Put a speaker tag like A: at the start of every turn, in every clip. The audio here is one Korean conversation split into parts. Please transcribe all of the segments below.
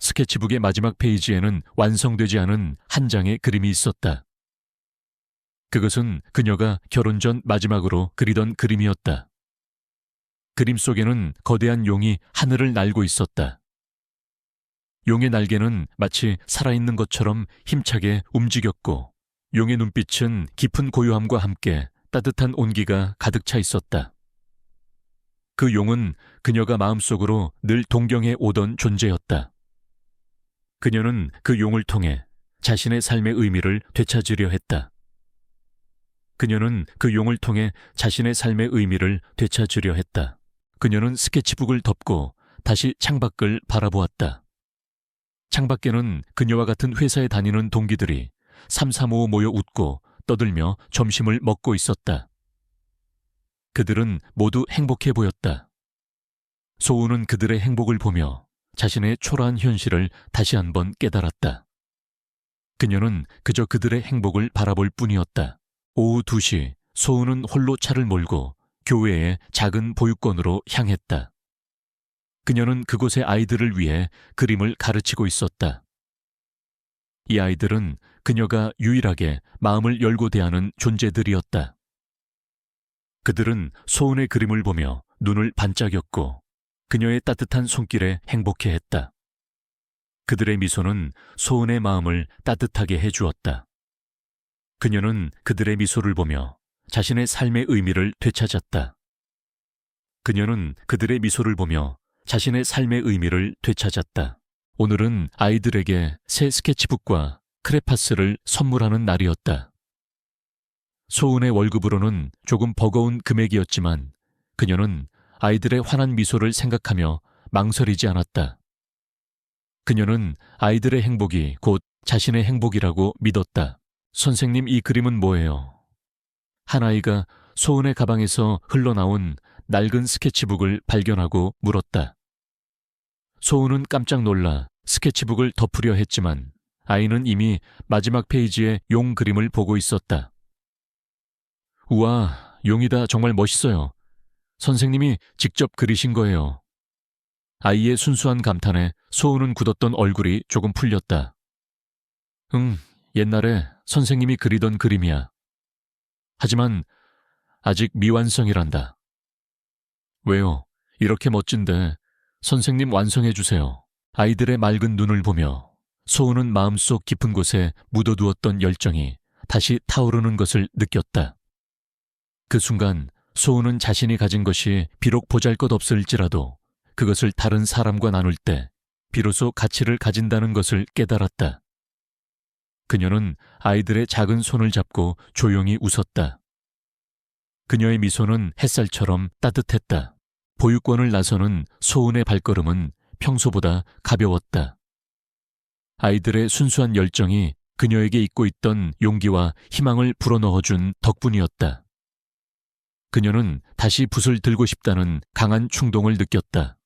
A: 스케치북의 마지막 페이지에는 완성되지 않은 한 장의 그림이 있었다. 그것은 그녀가 결혼 전 마지막으로 그리던 그림이었다. 그림 속에는 거대한 용이 하늘을 날고 있었다. 용의 날개는 마치 살아있는 것처럼 힘차게 움직였고 용의 눈빛은 깊은 고요함과 함께 따뜻한 온기가 가득 차 있었다. 그 용은 그녀가 마음속으로 늘 동경해 오던 존재였다. 그녀는 그 용을 통해 자신의 삶의 의미를 되찾으려 했다. 그녀는 그 용을 통해 자신의 삶의 의미를 되찾으려 했다. 그녀는 스케치북을 덮고 다시 창밖을 바라보았다. 창밖에는 그녀와 같은 회사에 다니는 동기들이 삼삼오오 모여 웃고 떠들며 점심을 먹고 있었다. 그들은 모두 행복해 보였다. 소우는 그들의 행복을 보며 자신의 초라한 현실을 다시 한번 깨달았다. 그녀는 그저 그들의 행복을 바라볼 뿐이었다. 오후 2시 소우는 홀로 차를 몰고 교회의 작은 보육원으로 향했다. 그녀는 그곳의 아이들을 위해 그림을 가르치고 있었다. 이 아이들은 그녀가 유일하게 마음을 열고 대하는 존재들이었다. 그들은 소은의 그림을 보며 눈을 반짝였고 그녀의 따뜻한 손길에 행복해했다. 그들의 미소는 소은의 마음을 따뜻하게 해주었다. 그녀는 그들의 미소를 보며 자신의 삶의 의미를 되찾았다. 그녀는 그들의 미소를 보며 자신의 삶의 의미를 되찾았다. 오늘은 아이들에게 새 스케치북과 크레파스를 선물하는 날이었다. 소은의 월급으로는 조금 버거운 금액이었지만 그녀는 아이들의 환한 미소를 생각하며 망설이지 않았다. 그녀는 아이들의 행복이 곧 자신의 행복이라고 믿었다. 선생님, 이 그림은 뭐예요? 한 아이가 소은의 가방에서 흘러나온 낡은 스케치북을 발견하고 물었다. 소은은 깜짝 놀라 스케치북을 덮으려 했지만 아이는 이미 마지막 페이지의 용 그림을 보고 있었다. 우와, 용이다. 정말 멋있어요. 선생님이 직접 그리신 거예요. 아이의 순수한 감탄에 소은은 굳었던 얼굴이 조금 풀렸다. 응, 옛날에 선생님이 그리던 그림이야. 하지만 아직 미완성이란다. 왜요? 이렇게 멋진데 선생님 완성해 주세요. 아이들의 맑은 눈을 보며 소은은 마음속 깊은 곳에 묻어두었던 열정이 다시 타오르는 것을 느꼈다. 그 순간 소은은 자신이 가진 것이 비록 보잘것없을지라도 그것을 다른 사람과 나눌 때 비로소 가치를 가진다는 것을 깨달았다. 그녀는 아이들의 작은 손을 잡고 조용히 웃었다. 그녀의 미소는 햇살처럼 따뜻했다. 보육원을 나서는 소은의 발걸음은 평소보다 가벼웠다. 아이들의 순수한 열정이 그녀에게 잊고 있던 용기와 희망을 불어넣어준 덕분이었다. 그녀는 다시 붓을 들고 싶다는 강한 충동을 느꼈다.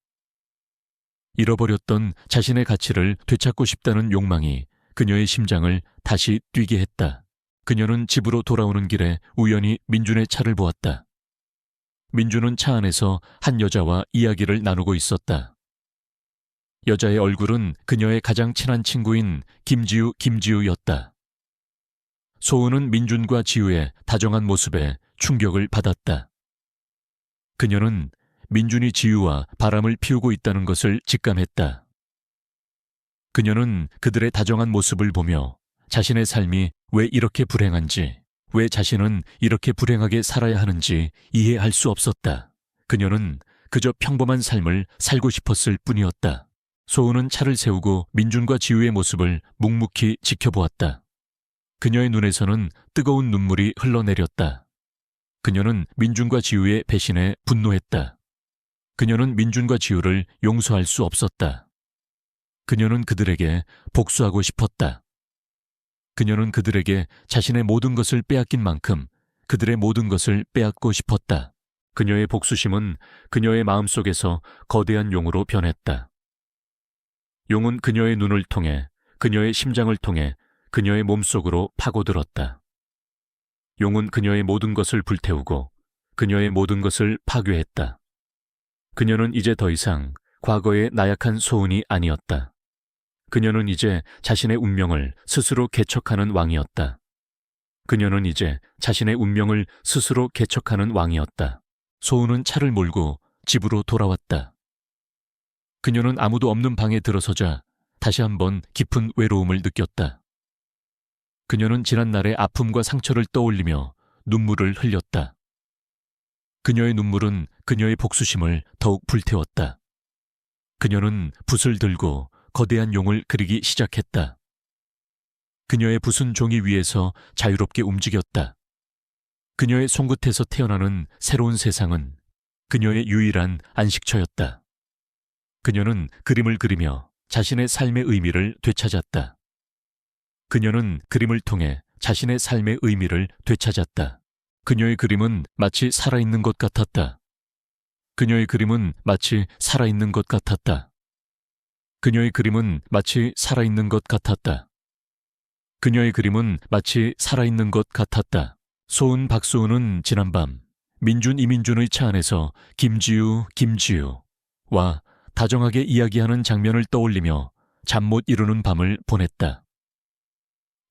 A: 잃어버렸던 자신의 가치를 되찾고 싶다는 욕망이 그녀의 심장을 다시 뛰게 했다. 그녀는 집으로 돌아오는 길에 우연히 민준의 차를 보았다. 민준은 차 안에서 한 여자와 이야기를 나누고 있었다. 여자의 얼굴은 그녀의 가장 친한 친구인 김지우였다. 소은은 민준과 지우의 다정한 모습에 충격을 받았다. 그녀는 민준이 지우와 바람을 피우고 있다는 것을 직감했다. 그녀는 그들의 다정한 모습을 보며 자신의 삶이 왜 이렇게 불행한지, 왜 자신은 이렇게 불행하게 살아야 하는지 이해할 수 없었다. 그녀는 그저 평범한 삶을 살고 싶었을 뿐이었다. 소은은 차를 세우고 민준과 지우의 모습을 묵묵히 지켜보았다. 그녀의 눈에서는 뜨거운 눈물이 흘러내렸다. 그녀는 민준과 지우의 배신에 분노했다. 그녀는 민준과 지우를 용서할 수 없었다. 그녀는 그들에게 복수하고 싶었다. 그녀는 그들에게 자신의 모든 것을 빼앗긴 만큼 그들의 모든 것을 빼앗고 싶었다. 그녀의 복수심은 그녀의 마음속에서 거대한 용으로 변했다. 용은 그녀의 눈을 통해, 그녀의 심장을 통해 그녀의 몸속으로 파고들었다. 용은 그녀의 모든 것을 불태우고 그녀의 모든 것을 파괴했다. 그녀는 이제 더 이상 과거의 나약한 소은이 아니었다. 그녀는 이제 자신의 운명을 스스로 개척하는 왕이었다. 그녀는 이제 자신의 운명을 스스로 개척하는 왕이었다. 소은은 차를 몰고 집으로 돌아왔다. 그녀는 아무도 없는 방에 들어서자 다시 한번 깊은 외로움을 느꼈다. 그녀는 지난날의 아픔과 상처를 떠올리며 눈물을 흘렸다. 그녀의 눈물은 그녀의 복수심을 더욱 불태웠다. 그녀는 붓을 들고 거대한 용을 그리기 시작했다. 그녀의 붓은 종이 위에서 자유롭게 움직였다. 그녀의 손끝에서 태어나는 새로운 세상은 그녀의 유일한 안식처였다. 그녀는 그림을 그리며 자신의 삶의 의미를 되찾았다. 그녀는 그림을 통해 자신의 삶의 의미를 되찾았다. 그녀의 그림은 마치 살아있는 것 같았다. 그녀의 그림은 마치 살아있는 것 같았다. 그녀의 그림은 마치 살아있는 것 같았다. 그녀의 그림은 마치 살아있는 것 같았다. 소은 박소은은 지난밤 민준 이민준의 차 안에서 김지우와 다정하게 이야기하는 장면을 떠올리며 잠 못 이루는 밤을 보냈다.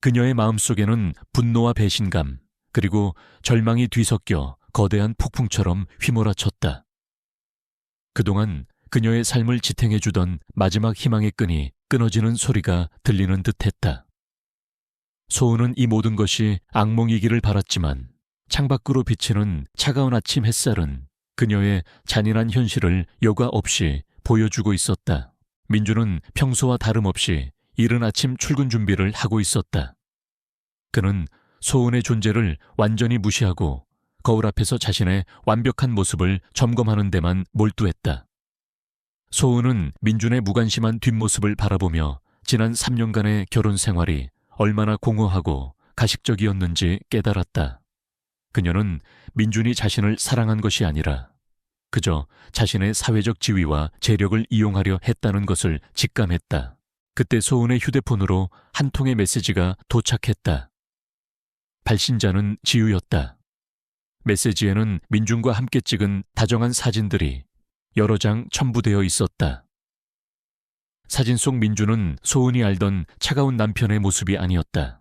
A: 그녀의 마음속에는 분노와 배신감 그리고 절망이 뒤섞여 거대한 폭풍처럼 휘몰아쳤다. 그동안 그녀의 삶을 지탱해주던 마지막 희망의 끈이 끊어지는 소리가 들리는 듯했다. 소은은 이 모든 것이 악몽이기를 바랐지만 창밖으로 비치는 차가운 아침 햇살은 그녀의 잔인한 현실을 여과 없이 보여주고 있었다. 민주는 평소와 다름없이 이른 아침 출근 준비를 하고 있었다. 그는 소은의 존재를 완전히 무시하고 거울 앞에서 자신의 완벽한 모습을 점검하는 데만 몰두했다. 소은은 민준의 무관심한 뒷모습을 바라보며 지난 3년간의 결혼 생활이 얼마나 공허하고 가식적이었는지 깨달았다. 그녀는 민준이 자신을 사랑한 것이 아니라 그저 자신의 사회적 지위와 재력을 이용하려 했다는 것을 직감했다. 그때 소은의 휴대폰으로 한 통의 메시지가 도착했다. 발신자는 지우였다. 메시지에는 민준과 함께 찍은 다정한 사진들이 여러 장 첨부되어 있었다. 사진 속 민준은 소은이 알던 차가운 남편의 모습이 아니었다.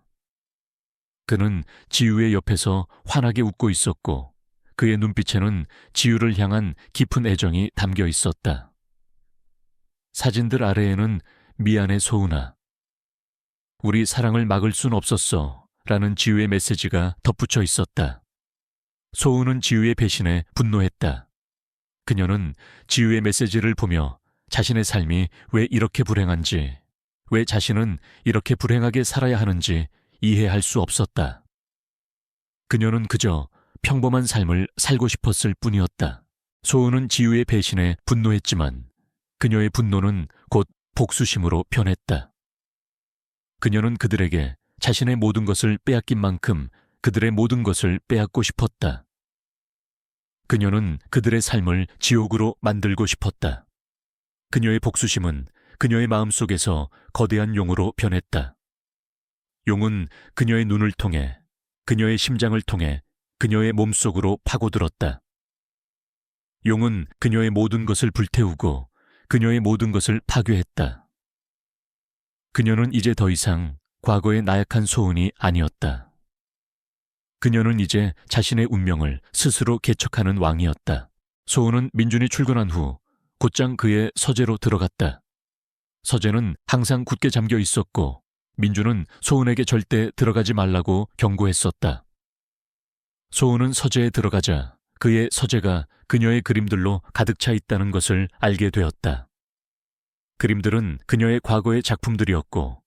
A: 그는 지우의 옆에서 환하게 웃고 있었고 그의 눈빛에는 지우를 향한 깊은 애정이 담겨 있었다. 사진들 아래에는 미안해 소은아. 우리 사랑을 막을 순 없었어 라는 지우의 메시지가 덧붙여 있었다. 소은은 지우의 배신에 분노했다. 그녀는 지우의 메시지를 보며 자신의 삶이 왜 이렇게 불행한지, 왜 자신은 이렇게 불행하게 살아야 하는지 이해할 수 없었다. 그녀는 그저 평범한 삶을 살고 싶었을 뿐이었다. 소은은 지우의 배신에 분노했지만 그녀의 분노는 곧 복수심으로 변했다. 그녀는 그들에게 자신의 모든 것을 빼앗긴 만큼 그들의 모든 것을 빼앗고 싶었다. 그녀는 그들의 삶을 지옥으로 만들고 싶었다. 그녀의 복수심은 그녀의 마음속에서 거대한 용으로 변했다. 용은 그녀의 눈을 통해, 그녀의 심장을 통해 그녀의 몸속으로 파고들었다. 용은 그녀의 모든 것을 불태우고 그녀의 모든 것을 파괴했다. 그녀는 이제 더 이상 과거의 나약한 소은이 아니었다. 그녀는 이제 자신의 운명을 스스로 개척하는 왕이었다. 소은은 민준이 출근한 후 곧장 그의 서재로 들어갔다. 서재는 항상 굳게 잠겨 있었고 민준은 소은에게 절대 들어가지 말라고 경고했었다. 소은은 서재에 들어가자 그의 서재가 그녀의 그림들로 가득 차 있다는 것을 알게 되었다. 그림들은 그녀의 과거의 작품들이었고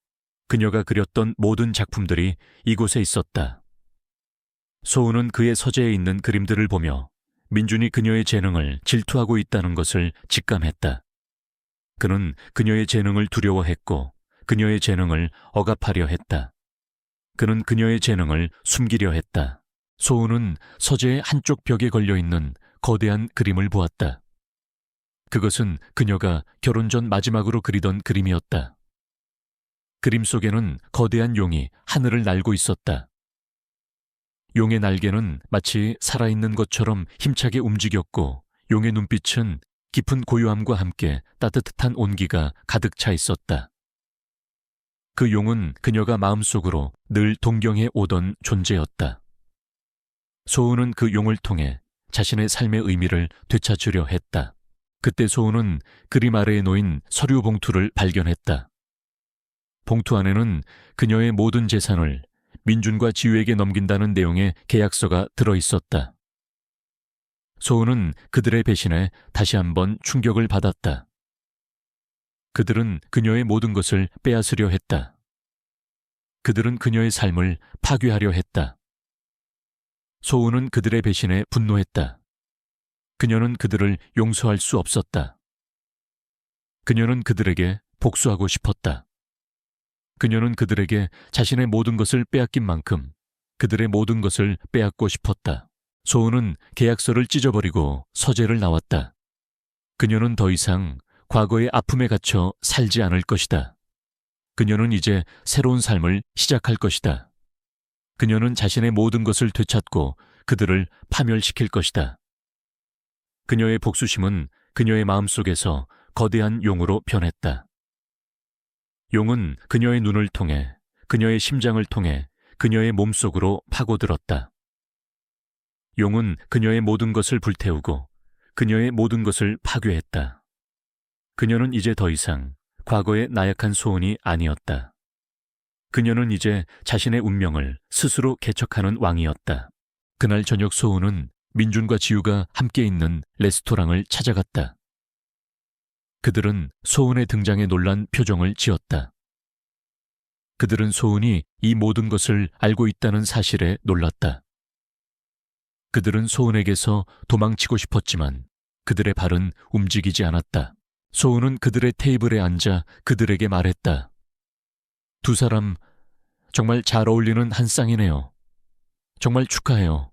A: 그녀가 그렸던 모든 작품들이 이곳에 있었다. 소은은 그의 서재에 있는 그림들을 보며 민준이 그녀의 재능을 질투하고 있다는 것을 직감했다. 그는 그녀의 재능을 두려워했고 그녀의 재능을 억압하려 했다. 그는 그녀의 재능을 숨기려 했다. 소은은 서재의 한쪽 벽에 걸려있는 거대한 그림을 보았다. 그것은 그녀가 결혼 전 마지막으로 그리던 그림이었다. 그림 속에는 거대한 용이 하늘을 날고 있었다. 용의 날개는 마치 살아있는 것처럼 힘차게 움직였고 용의 눈빛은 깊은 고요함과 함께 따뜻한 온기가 가득 차 있었다. 그 용은 그녀가 마음속으로 늘 동경해 오던 존재였다. 소은은 그 용을 통해 자신의 삶의 의미를 되찾으려 했다. 그때 소은은 그림 아래에 놓인 서류 봉투를 발견했다. 봉투 안에는 그녀의 모든 재산을 민준과 지우에게 넘긴다는 내용의 계약서가 들어있었다. 소은은 그들의 배신에 다시 한번 충격을 받았다. 그들은 그녀의 모든 것을 빼앗으려 했다. 그들은 그녀의 삶을 파괴하려 했다. 소은은 그들의 배신에 분노했다. 그녀는 그들을 용서할 수 없었다. 그녀는 그들에게 복수하고 싶었다. 그녀는 그들에게 자신의 모든 것을 빼앗긴 만큼 그들의 모든 것을 빼앗고 싶었다. 소은은 계약서를 찢어버리고 서재를 나왔다. 그녀는 더 이상 과거의 아픔에 갇혀 살지 않을 것이다. 그녀는 이제 새로운 삶을 시작할 것이다. 그녀는 자신의 모든 것을 되찾고 그들을 파멸시킬 것이다. 그녀의 복수심은 그녀의 마음속에서 거대한 용으로 변했다. 용은 그녀의 눈을 통해, 그녀의 심장을 통해 그녀의 몸속으로 파고들었다. 용은 그녀의 모든 것을 불태우고 그녀의 모든 것을 파괴했다. 그녀는 이제 더 이상 과거의 나약한 소은이 아니었다. 그녀는 이제 자신의 운명을 스스로 개척하는 왕이었다. 그날 저녁 소은은 민준과 지우가 함께 있는 레스토랑을 찾아갔다. 그들은 소은의 등장에 놀란 표정을 지었다. 그들은 소은이 이 모든 것을 알고 있다는 사실에 놀랐다. 그들은 소은에게서 도망치고 싶었지만 그들의 발은 움직이지 않았다. 소은은 그들의 테이블에 앉아 그들에게 말했다. 두 사람 정말 잘 어울리는 한 쌍이네요. 정말 축하해요.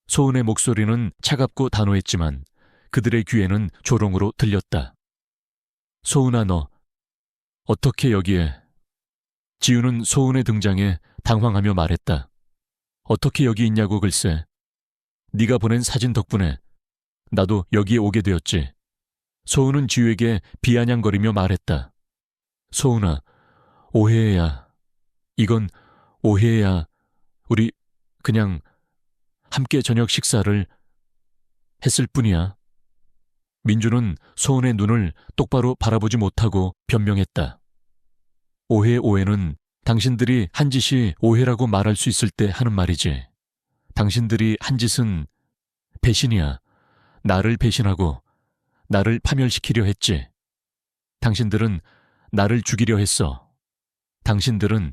A: 소은의 목소리는 차갑고 단호했지만 그들의 귀에는 조롱으로 들렸다. 소은아, 너 어떻게 여기에? 지우는 소은의 등장에 당황하며 말했다. 어떻게 여기 있냐고 글쎄. 네가 보낸 사진 덕분에 나도 여기에 오게 되었지. 소은은 지우에게 비아냥거리며 말했다. 소은아, 오해야. 이건 오해야. 우리 그냥 함께 저녁 식사를 했을 뿐이야. 민주는 소은의 눈을 똑바로 바라보지 못하고 변명했다. 오해는 당신들이 한 짓이 오해라고 말할 수 있을 때 하는 말이지. 당신들이 한 짓은 배신이야. 나를 배신하고 나를 파멸시키려 했지. 당신들은 나를 죽이려 했어. 당신들은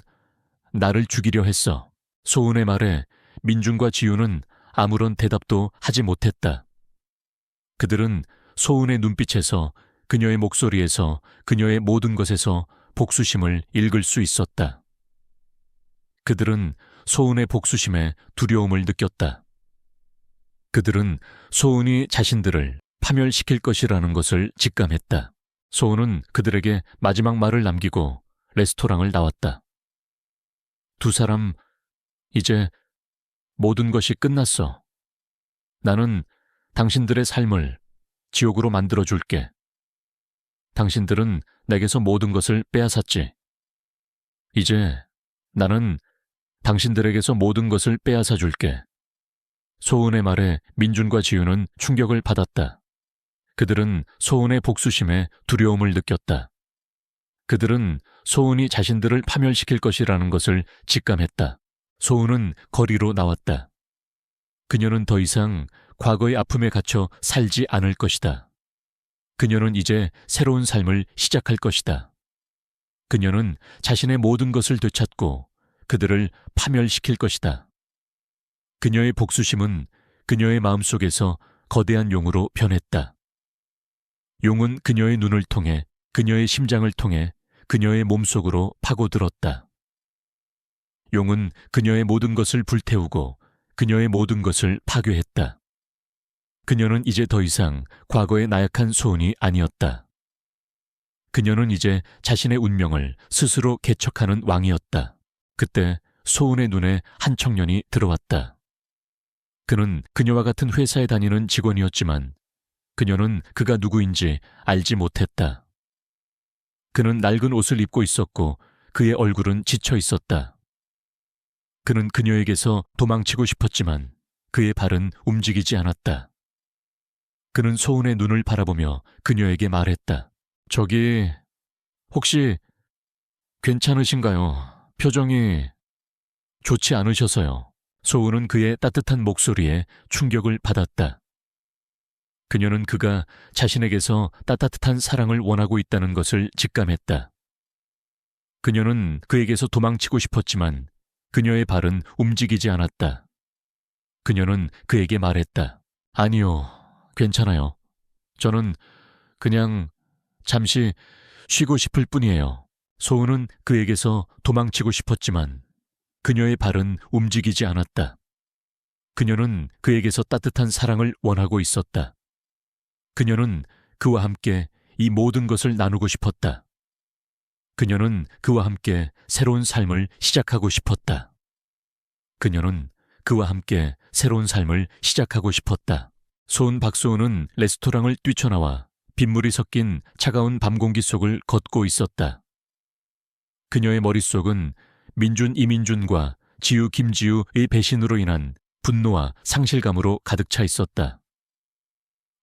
A: 나를 죽이려 했어. 소은의 말에 민준과 지우는 아무런 대답도 하지 못했다. 그들은 소은의 눈빛에서, 그녀의 목소리에서, 그녀의 모든 것에서 복수심을 읽을 수 있었다. 그들은 소은의 복수심에 두려움을 느꼈다. 그들은 소은이 자신들을 파멸시킬 것이라는 것을 직감했다. 소은은 그들에게 마지막 말을 남기고 레스토랑을 나왔다. 두 사람, 이제 모든 것이 끝났어. 나는 당신들의 삶을 지옥으로 만들어줄게. 당신들은 내게서 모든 것을 빼앗았지. 이제 나는 당신들에게서 모든 것을 빼앗아 줄게. 소은의 말에 민준과 지우는 충격을 받았다. 그들은 소은의 복수심에 두려움을 느꼈다. 그들은 소은이 자신들을 파멸시킬 것이라는 것을 직감했다. 소은은 거리로 나왔다. 그녀는 더 이상 과거의 아픔에 갇혀 살지 않을 것이다. 그녀는 이제 새로운 삶을 시작할 것이다. 그녀는 자신의 모든 것을 되찾고 그들을 파멸시킬 것이다. 그녀의 복수심은 그녀의 마음속에서 거대한 용으로 변했다. 용은 그녀의 눈을 통해, 그녀의 심장을 통해 그녀의 몸속으로 파고들었다. 용은 그녀의 모든 것을 불태우고 그녀의 모든 것을 파괴했다. 그녀는 이제 더 이상 과거의 나약한 소은이 아니었다. 그녀는 이제 자신의 운명을 스스로 개척하는 왕이었다. 그때 소은의 눈에 한 청년이 들어왔다. 그는 그녀와 같은 회사에 다니는 직원이었지만 그녀는 그가 누구인지 알지 못했다. 그는 낡은 옷을 입고 있었고 그의 얼굴은 지쳐 있었다. 그는 그녀에게서 도망치고 싶었지만 그의 발은 움직이지 않았다. 그는 소은의 눈을 바라보며 그녀에게 말했다. 저기, 혹시 괜찮으신가요? 표정이 좋지 않으셔서요. 소은은 그의 따뜻한 목소리에 충격을 받았다. 그녀는 그가 자신에게서 따뜻한 사랑을 원하고 있다는 것을 직감했다. 그녀는 그에게서 도망치고 싶었지만 그녀의 발은 움직이지 않았다. 그녀는 그에게 말했다. 아니요, 괜찮아요. 저는 그냥 잠시 쉬고 싶을 뿐이에요. 소은은 그에게서 도망치고 싶었지만 그녀의 발은 움직이지 않았다. 그녀는 그에게서 따뜻한 사랑을 원하고 있었다. 그녀는 그와 함께 이 모든 것을 나누고 싶었다. 그녀는 그와 함께 새로운 삶을 시작하고 싶었다. 그녀는 그와 함께 새로운 삶을 시작하고 싶었다. 소은 박소은은 레스토랑을 뛰쳐나와 빗물이 섞인 차가운 밤 공기 속을 걷고 있었다. 그녀의 머릿속은 민준 이민준과 지우 김지우의 배신으로 인한 분노와 상실감으로 가득 차 있었다.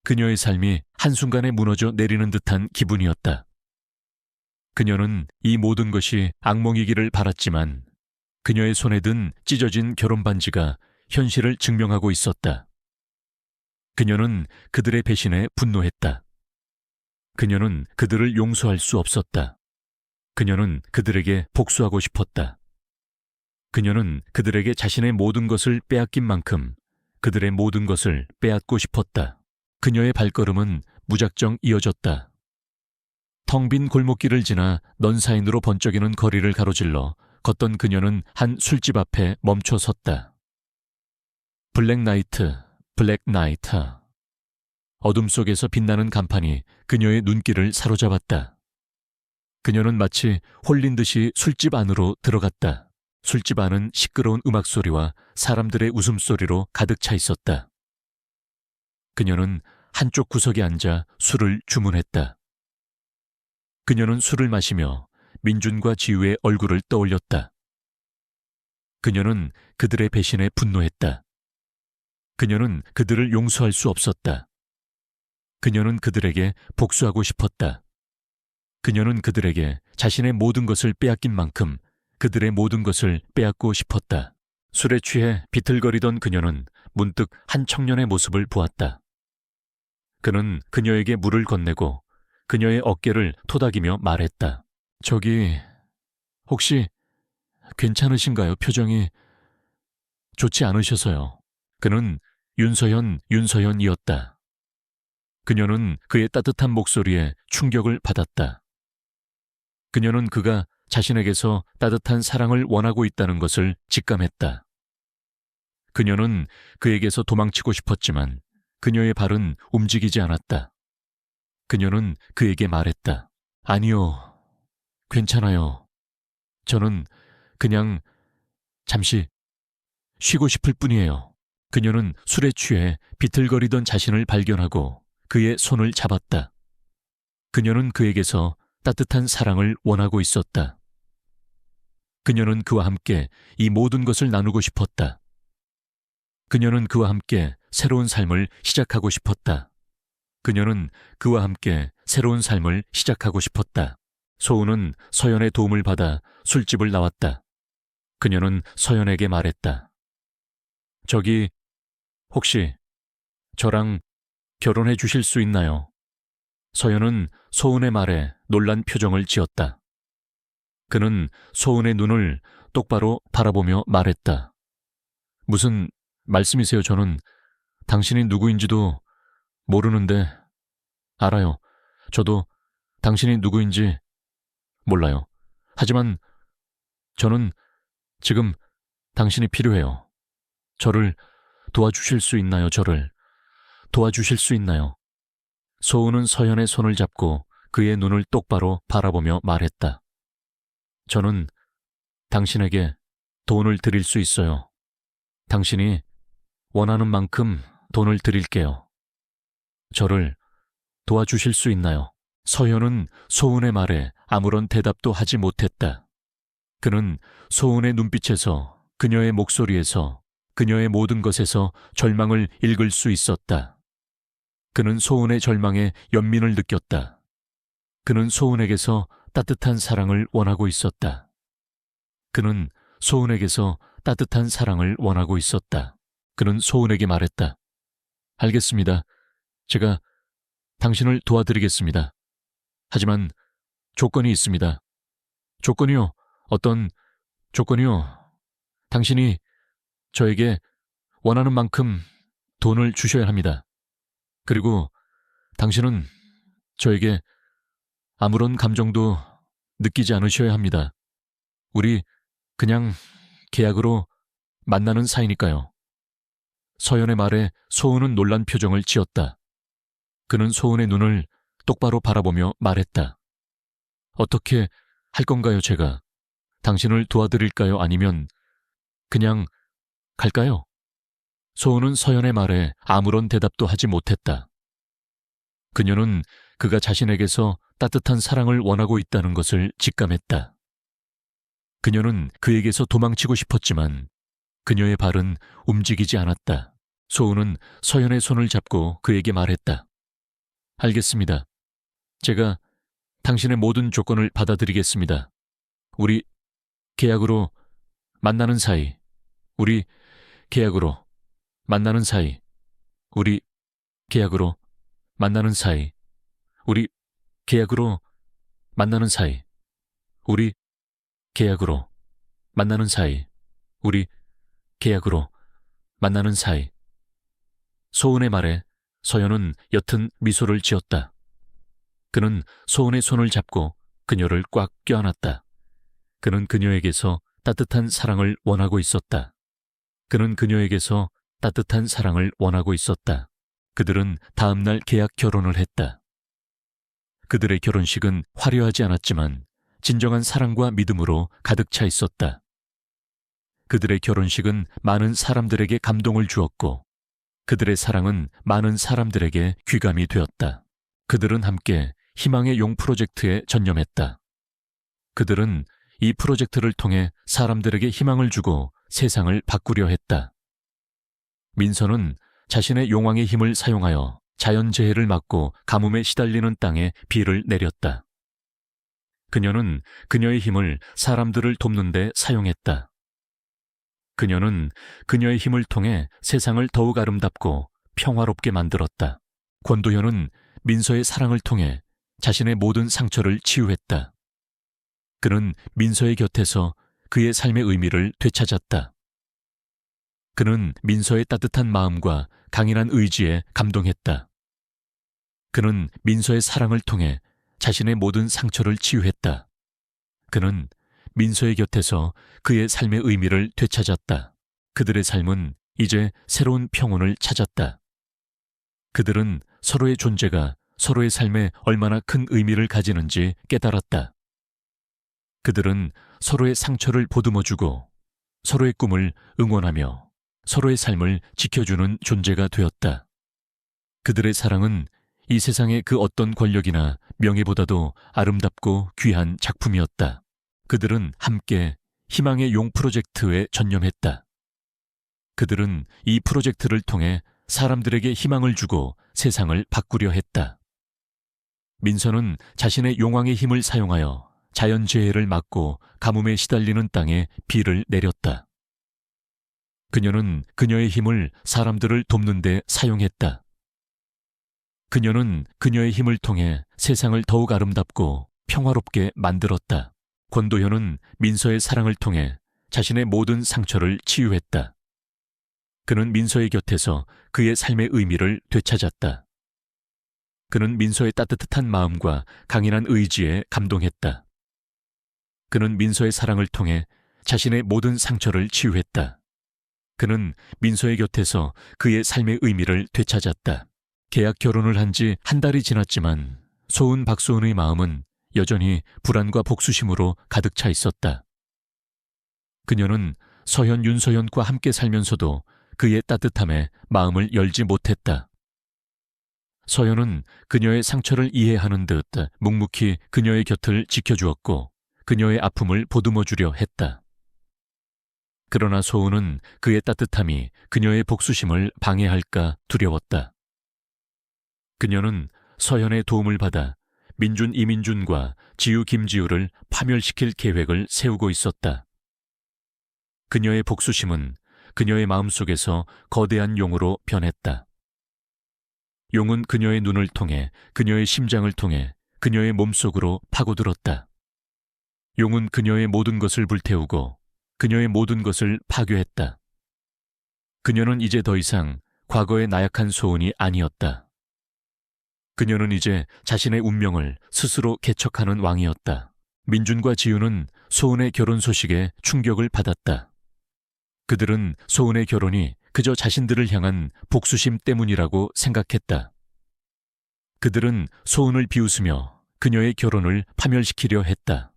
A: 그녀의 삶이 한순간에 무너져 내리는 듯한 기분이었다. 그녀는 이 모든 것이 악몽이기를 바랐지만 그녀의 손에 든 찢어진 결혼 반지가 현실을 증명하고 있었다. 그녀는 그들의 배신에 분노했다. 그녀는 그들을 용서할 수 없었다. 그녀는 그들에게 복수하고 싶었다. 그녀는 그들에게 자신의 모든 것을 빼앗긴 만큼 그들의 모든 것을 빼앗고 싶었다. 그녀의 발걸음은 무작정 이어졌다. 텅 빈 골목길을 지나 넌사인으로 번쩍이는 거리를 가로질러 걷던 그녀는 한 술집 앞에 멈춰 섰다. 블랙 나이트, 블랙 나이트. 어둠 속에서 빛나는 간판이 그녀의 눈길을 사로잡았다. 그녀는 마치 홀린 듯이 술집 안으로 들어갔다. 술집 안은 시끄러운 음악 소리와 사람들의 웃음소리로 가득 차 있었다. 그녀는 한쪽 구석에 앉아 술을 주문했다. 그녀는 술을 마시며 민준과 지우의 얼굴을 떠올렸다. 그녀는 그들의 배신에 분노했다. 그녀는 그들을 용서할 수 없었다. 그녀는 그들에게 복수하고 싶었다. 그녀는 그들에게 자신의 모든 것을 빼앗긴 만큼 그들의 모든 것을 빼앗고 싶었다. 술에 취해 비틀거리던 그녀는 문득 한 청년의 모습을 보았다. 그는 그녀에게 물을 건네고 그녀의 어깨를 토닥이며 말했다. 저기, 혹시 괜찮으신가요? 표정이 좋지 않으셔서요. 그는 윤서현이었다. 그녀는 그의 따뜻한 목소리에 충격을 받았다. 그녀는 그가 자신에게서 따뜻한 사랑을 원하고 있다는 것을 직감했다. 그녀는 그에게서 도망치고 싶었지만 그녀의 발은 움직이지 않았다. 그녀는 그에게 말했다. 아니요, 괜찮아요. 저는 그냥 잠시 쉬고 싶을 뿐이에요. 그녀는 술에 취해 비틀거리던 자신을 발견하고 그의 손을 잡았다. 그녀는 그에게서 따뜻한 사랑을 원하고 있었다. 그녀는 그와 함께 이 모든 것을 나누고 싶었다. 그녀는 그와 함께 새로운 삶을 시작하고 싶었다. 그녀는 그와 함께 새로운 삶을 시작하고 싶었다. 소은은 서연의 도움을 받아 술집을 나왔다. 그녀는 서연에게 말했다. 저기, 혹시 저랑 결혼해 주실 수 있나요? 서연은 소은의 말에 놀란 표정을 지었다. 그는 소은의 눈을 똑바로 바라보며 말했다. 무슨 말씀이세요? 저는 당신이 누구인지도 모르는데. 알아요. 저도 당신이 누구인지 몰라요. 하지만 저는 지금 당신이 필요해요. 저를 도와주실 수 있나요? 저를 도와주실 수 있나요? 소은은 서연의 손을 잡고 그의 눈을 똑바로 바라보며 말했다. 저는 당신에게 돈을 드릴 수 있어요. 당신이 원하는 만큼 돈을 드릴게요. 저를 도와주실 수 있나요? 서연은 소은의 말에 아무런 대답도 하지 못했다. 그는 소은의 눈빛에서, 그녀의 목소리에서, 그녀의 모든 것에서 절망을 읽을 수 있었다. 그는 소은의 절망에 연민을 느꼈다. 그는 소은에게서 따뜻한 사랑을 원하고 있었다. 그는 소은에게서 따뜻한 사랑을 원하고 있었다. 그는 소은에게 말했다. 알겠습니다. 제가 당신을 도와드리겠습니다. 하지만 조건이 있습니다. 조건이요? 어떤 조건이요? 당신이 저에게 원하는 만큼 돈을 주셔야 합니다. 그리고 당신은 저에게 아무런 감정도 느끼지 않으셔야 합니다. 우리 그냥 계약으로 만나는 사이니까요. 서연의 말에 소은은 놀란 표정을 지었다. 그는 소은의 눈을 똑바로 바라보며 말했다. 어떻게 할 건가요, 제가? 당신을 도와드릴까요? 아니면 그냥 갈까요? 소은은 서연의 말에 아무런 대답도 하지 못했다. 그녀는 그가 자신에게서 따뜻한 사랑을 원하고 있다는 것을 직감했다. 그녀는 그에게서 도망치고 싶었지만 그녀의 발은 움직이지 않았다. 소은은 서연의 손을 잡고 그에게 말했다. 알겠습니다. 제가 당신의 모든 조건을 받아들이겠습니다. 우리 계약으로 만나는 사이, 우리 계약으로 만나는 사이, 우리 계약으로 만나는 사이, 우리 계약으로 만나는 사이, 우리 계약으로 만나는 사이, 우리 계약으로 만나는 사이. 소은의 말에 서연은 옅은 미소를 지었다. 그는 소은의 손을 잡고 그녀를 꽉 껴안았다. 그는 그녀에게서 따뜻한 사랑을 원하고 있었다. 그는 그녀에게서 따뜻한 사랑을 원하고 있었다. 그들은 다음 날 계약 결혼을 했다. 그들의 결혼식은 화려하지 않았지만 진정한 사랑과 믿음으로 가득 차 있었다. 그들의 결혼식은 많은 사람들에게 감동을 주었고 그들의 사랑은 많은 사람들에게 귀감이 되었다. 그들은 함께 희망의 용 프로젝트에 전념했다. 그들은 이 프로젝트를 통해 사람들에게 희망을 주고 세상을 바꾸려 했다. 민서는 자신의 용왕의 힘을 사용하여 자연재해를 막고 가뭄에 시달리는 땅에 비를 내렸다. 그녀는 그녀의 힘을 사람들을 돕는 데 사용했다. 그녀는 그녀의 힘을 통해 세상을 더욱 아름답고 평화롭게 만들었다. 권도현은 민서의 사랑을 통해 자신의 모든 상처를 치유했다. 그는 민서의 곁에서 그의 삶의 의미를 되찾았다. 그는 민서의 따뜻한 마음과 강인한 의지에 감동했다. 그는 민서의 사랑을 통해 자신의 모든 상처를 치유했다. 그는 민서의 곁에서 그의 삶의 의미를 되찾았다. 그들의 삶은 이제 새로운 평온을 찾았다. 그들은 서로의 존재가 서로의 삶에 얼마나 큰 의미를 가지는지 깨달았다. 그들은 서로의 상처를 보듬어주고 서로의 꿈을 응원하며 서로의 삶을 지켜주는 존재가 되었다. 그들의 사랑은 이 세상의 그 어떤 권력이나 명예보다도 아름답고 귀한 작품이었다. 그들은 함께 희망의 용 프로젝트에 전념했다. 그들은 이 프로젝트를 통해 사람들에게 희망을 주고 세상을 바꾸려 했다. 민서는 자신의 용왕의 힘을 사용하여 자연재해를 막고 가뭄에 시달리는 땅에 비를 내렸다. 그녀는 그녀의 힘을 사람들을 돕는 데 사용했다. 그녀는 그녀의 힘을 통해 세상을 더욱 아름답고 평화롭게 만들었다. 권도현은 민서의 사랑을 통해 자신의 모든 상처를 치유했다. 그는 민서의 곁에서 그의 삶의 의미를 되찾았다. 그는 민서의 따뜻한 마음과 강인한 의지에 감동했다. 그는 민서의 사랑을 통해 자신의 모든 상처를 치유했다. 그는 민서의 곁에서 그의 삶의 의미를 되찾았다. 계약 결혼을 한 지 한 달이 지났지만 소은 박소은의 마음은 여전히 불안과 복수심으로 가득 차 있었다. 그녀는 서현 윤서현과 함께 살면서도 그의 따뜻함에 마음을 열지 못했다. 서현은 그녀의 상처를 이해하는 듯 묵묵히 그녀의 곁을 지켜주었고 그녀의 아픔을 보듬어 주려 했다. 그러나 소은은 그의 따뜻함이 그녀의 복수심을 방해할까 두려웠다. 그녀는 서현의 도움을 받아 민준 이민준과 지우 김지우를 파멸시킬 계획을 세우고 있었다. 그녀의 복수심은 그녀의 마음속에서 거대한 용으로 변했다. 용은 그녀의 눈을 통해, 그녀의 심장을 통해 그녀의 몸속으로 파고들었다. 용은 그녀의 모든 것을 불태우고 그녀의 모든 것을 파괴했다. 그녀는 이제 더 이상 과거의 나약한 소은이 아니었다. 그녀는 이제 자신의 운명을 스스로 개척하는 왕이었다. 민준과 지우는 소은의 결혼 소식에 충격을 받았다. 그들은 소은의 결혼이 그저 자신들을 향한 복수심 때문이라고 생각했다. 그들은 소은을 비웃으며 그녀의 결혼을 파멸시키려 했다.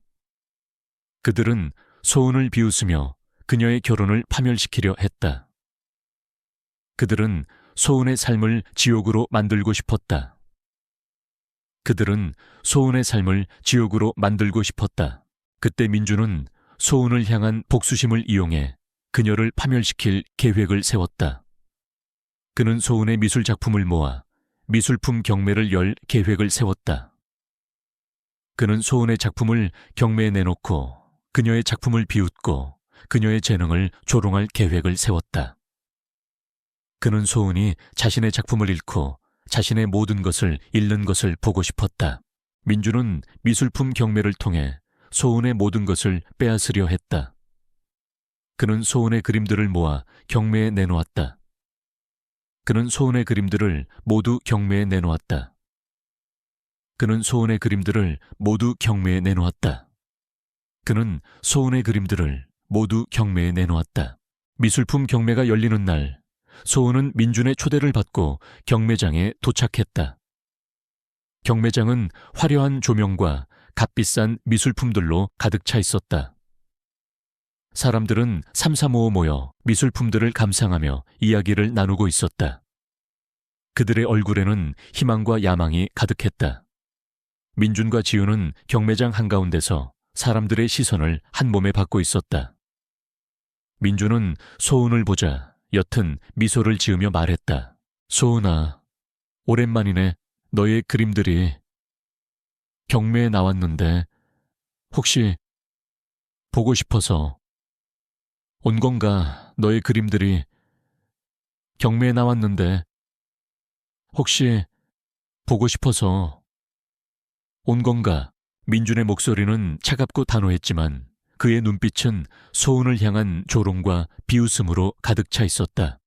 A: 그들은 소은을 비웃으며 그녀의 결혼을 파멸시키려 했다. 그들은 소은의 삶을 지옥으로 만들고 싶었다. 그들은 소은의 삶을 지옥으로 만들고 싶었다. 그때 민주는 소은을 향한 복수심을 이용해 그녀를 파멸시킬 계획을 세웠다. 그는 소은의 미술 작품을 모아 미술품 경매를 열 계획을 세웠다. 그는 소은의 작품을 경매에 내놓고 그녀의 작품을 비웃고 그녀의 재능을 조롱할 계획을 세웠다. 그는 소은이 자신의 작품을 잃고 자신의 모든 것을 잃는 것을 보고 싶었다. 민주는 미술품 경매를 통해 소은의 모든 것을 빼앗으려 했다. 그는 소은의 그림들을 모아 경매에 내놓았다. 그는 소은의 그림들을 모두 경매에 내놓았다. 그는 소은의 그림들을 모두 경매에 내놓았다. 그는 소은의 그림들을 모두 경매에 내놓았다. 미술품 경매가 열리는 날, 소은은 민준의 초대를 받고 경매장에 도착했다. 경매장은 화려한 조명과 값비싼 미술품들로 가득 차 있었다. 사람들은 삼삼오오 모여 미술품들을 감상하며 이야기를 나누고 있었다. 그들의 얼굴에는 희망과 야망이 가득했다. 민준과 지우는 경매장 한가운데서 사람들의 시선을 한 몸에 받고 있었다. 민준은 소은을 보자 옅은 미소를 지으며 말했다. 소은아, 오랜만이네. 너의 그림들이 경매에 나왔는데 혹시 보고 싶어서 온 건가? 너의 그림들이 경매에 나왔는데 혹시 보고 싶어서 온 건가? 민준의 목소리는 차갑고 단호했지만 그의 눈빛은 소은을 향한 조롱과 비웃음으로 가득 차 있었다.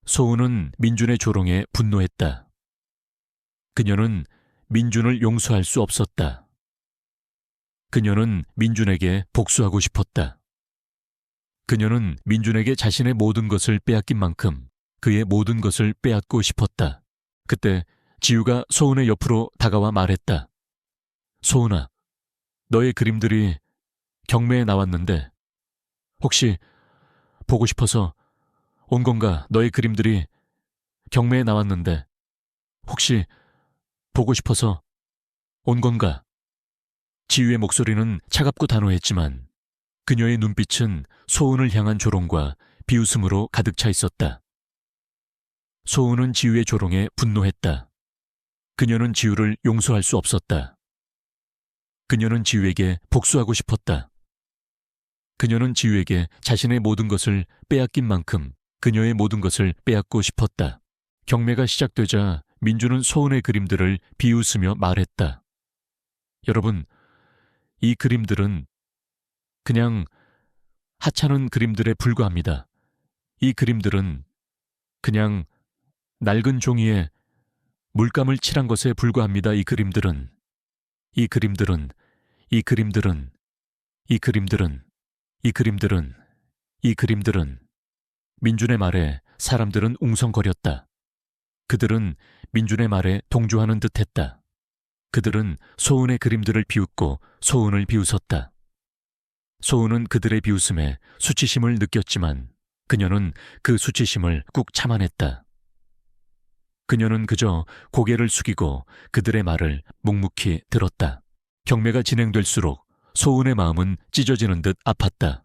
A: 소은은 민준의 조롱에 분노했다. 그녀는 민준을 용서할 수 없었다. 그녀는 민준에게 복수하고 싶었다. 그녀는 민준에게 자신의 모든 것을 빼앗긴 만큼 그의 모든 것을 빼앗고 싶었다. 그때 지우가 소은의 옆으로 다가와 말했다. 소은아, 너의 그림들이 경매에 나왔는데 혹시 보고 싶어서 온 건가? 너의 그림들이 경매에 나왔는데 혹시 보고 싶어서 온 건가? 지우의 목소리는 차갑고 단호했지만 그녀의 눈빛은 소은을 향한 조롱과 비웃음으로 가득 차 있었다. 소은은 지우의 조롱에 분노했다. 그녀는 지우를 용서할 수 없었다. 그녀는 지우에게 복수하고 싶었다. 그녀는 지우에게 자신의 모든 것을 빼앗긴 만큼 그녀의 모든 것을 빼앗고 싶었다. 경매가 시작되자 민주는 소은의 그림들을 비웃으며 말했다. 여러분, 이 그림들은 그냥 하찮은 그림들에 불과합니다. 이 그림들은 그냥 낡은 종이에 물감을 칠한 것에 불과합니다. 이 그림들은 민준의 말에 사람들은 웅성거렸다. 그들은 민준의 말에 동조하는 듯했다. 그들은 소은의 그림들을 비웃고 소은을 비웃었다. 소은은 그들의 비웃음에 수치심을 느꼈지만 그녀는 그 수치심을 꾹 참아냈다. 그녀는 그저 고개를 숙이고 그들의 말을 묵묵히 들었다. 경매가 진행될수록 소은의 마음은 찢어지는 듯 아팠다.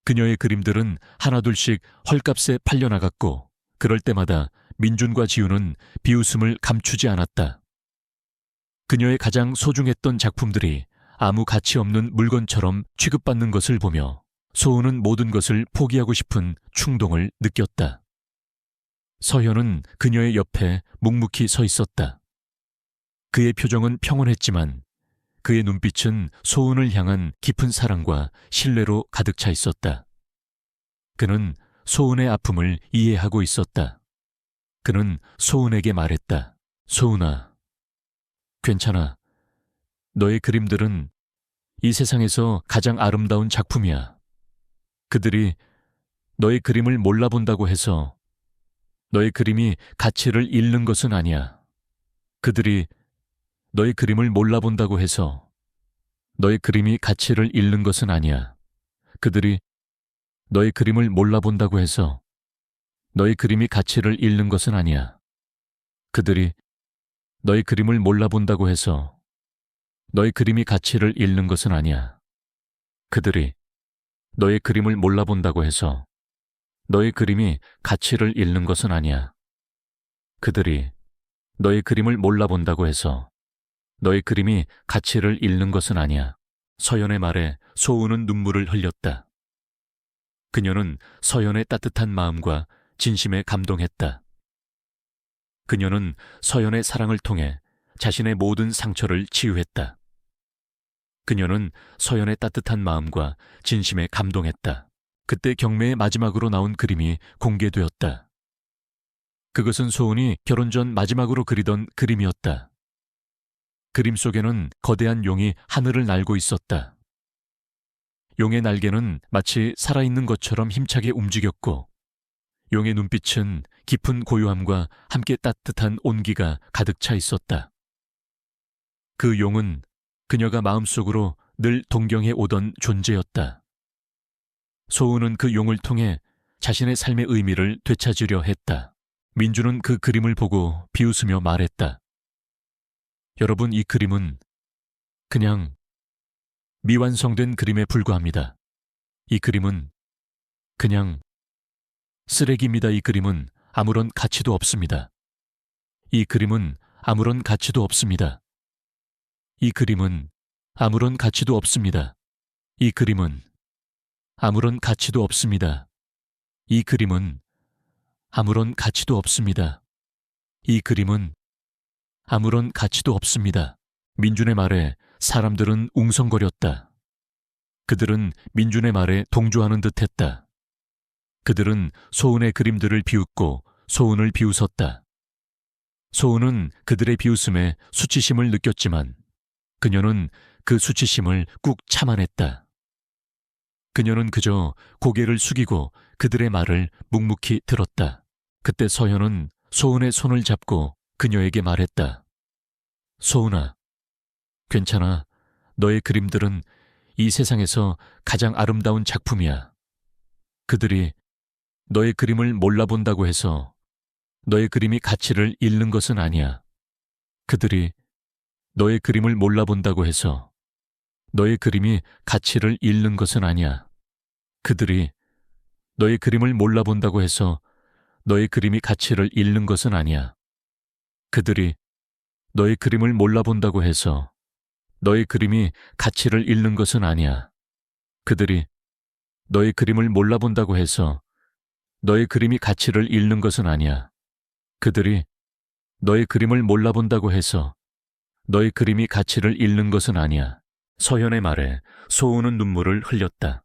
A: 그녀의 그림들은 하나둘씩 헐값에 팔려나갔고 그럴 때마다 민준과 지우는 비웃음을 감추지 않았다. 그녀의 가장 소중했던 작품들이 아무 가치 없는 물건처럼 취급받는 것을 보며 소은은 모든 것을 포기하고 싶은 충동을 느꼈다. 서현은 그녀의 옆에 묵묵히 서 있었다. 그의 표정은 평온했지만 그의 눈빛은 소은을 향한 깊은 사랑과 신뢰로 가득 차 있었다. 그는 소은의 아픔을 이해하고 있었다. 그는 소은에게 말했다. 소은아, 괜찮아. 너의 그림들은 이 세상에서 가장 아름다운 작품이야. 그들이 너의 그림을 몰라본다고 해서 너의 그림이 가치를 잃는 것은 아니야. 그들이 너의 그림을 몰라본다고 해서 너의 그림이 가치를 잃는 것은 아니야. 그들이 너의 그림을 몰라본다고 해서 너의 그림이 가치를 잃는 것은 아니야. 그들이 너의 그림을 몰라본다고 해서 너의 그림이 가치를 잃는 것은 아니야. 그들이 너의 그림을 몰라본다고 해서 너의 그림이 가치를 잃는 것은 아니야. 그들이 너의 그림을 몰라본다고 해서 너의 그림이 가치를 잃는 것은 아니야. 서연의 말에 소은은 눈물을 흘렸다. 그녀는 서연의 따뜻한 마음과 진심에 감동했다. 그녀는 서연의 사랑을 통해 자신의 모든 상처를 치유했다. 그녀는 서연의 따뜻한 마음과 진심에 감동했다. 그때 경매의 마지막으로 나온 그림이 공개되었다. 그것은 소은이 결혼 전 마지막으로 그리던 그림이었다. 그림 속에는 거대한 용이 하늘을 날고 있었다. 용의 날개는 마치 살아있는 것처럼 힘차게 움직였고 용의 눈빛은 깊은 고요함과 함께 따뜻한 온기가 가득 차 있었다. 그 용은 그녀가 마음속으로 늘 동경해 오던 존재였다. 소은은 그 용을 통해 자신의 삶의 의미를 되찾으려 했다. 민주는 그 그림을 보고 비웃으며 말했다. 여러분, 이 그림은 그냥 미완성된 그림에 불과합니다. 이 그림은 그냥 쓰레기입니다. 이 그림은 아무런 가치도 없습니다. 이 그림은 아무런 가치도 없습니다. 이 그림은 아무런 가치도 없습니다. 이 그림은 아무런 가치도 없습니다. 이 그림은 아무런 가치도 없습니다. 이 그림은 아무런 가치도 없습니다. 민준의 말에 사람들은 웅성거렸다. 그들은 민준의 말에 동조하는 듯했다. 그들은 소은의 그림들을 비웃고 소은을 비웃었다. 소은은 그들의 비웃음에 수치심을 느꼈지만 그녀는 그 수치심을 꾹 참아냈다. 그녀는 그저 고개를 숙이고 그들의 말을 묵묵히 들었다. 그때 서현은 소은의 손을 잡고 그녀에게 말했다. 소은아, 괜찮아. 너의 그림들은 이 세상에서 가장 아름다운 작품이야. 그들이 너의 그림을 몰라본다고 해서 너의 그림이 가치를 잃는 것은 아니야. 그들이 너의 그림을 몰라본다고 해서 너의 그림이 가치를 잃는 것은 아니야. 그들이 너의 그림을 몰라본다고 해서 너의 그림이 가치를 잃는 것은 아니야. 그들이 너의 그림을 몰라본다고 해서 너의 그림이 가치를 잃는 것은 아니야. 그들이 너의 그림을 몰라본다고 해서 너의 그림이 가치를 잃는 것은 아니야. 그들이 너의 그림을 몰라본다고 해서 너의 그림이 가치를 잃는 것은 아니야. 서현의 말에 소은은 눈물을 흘렸다.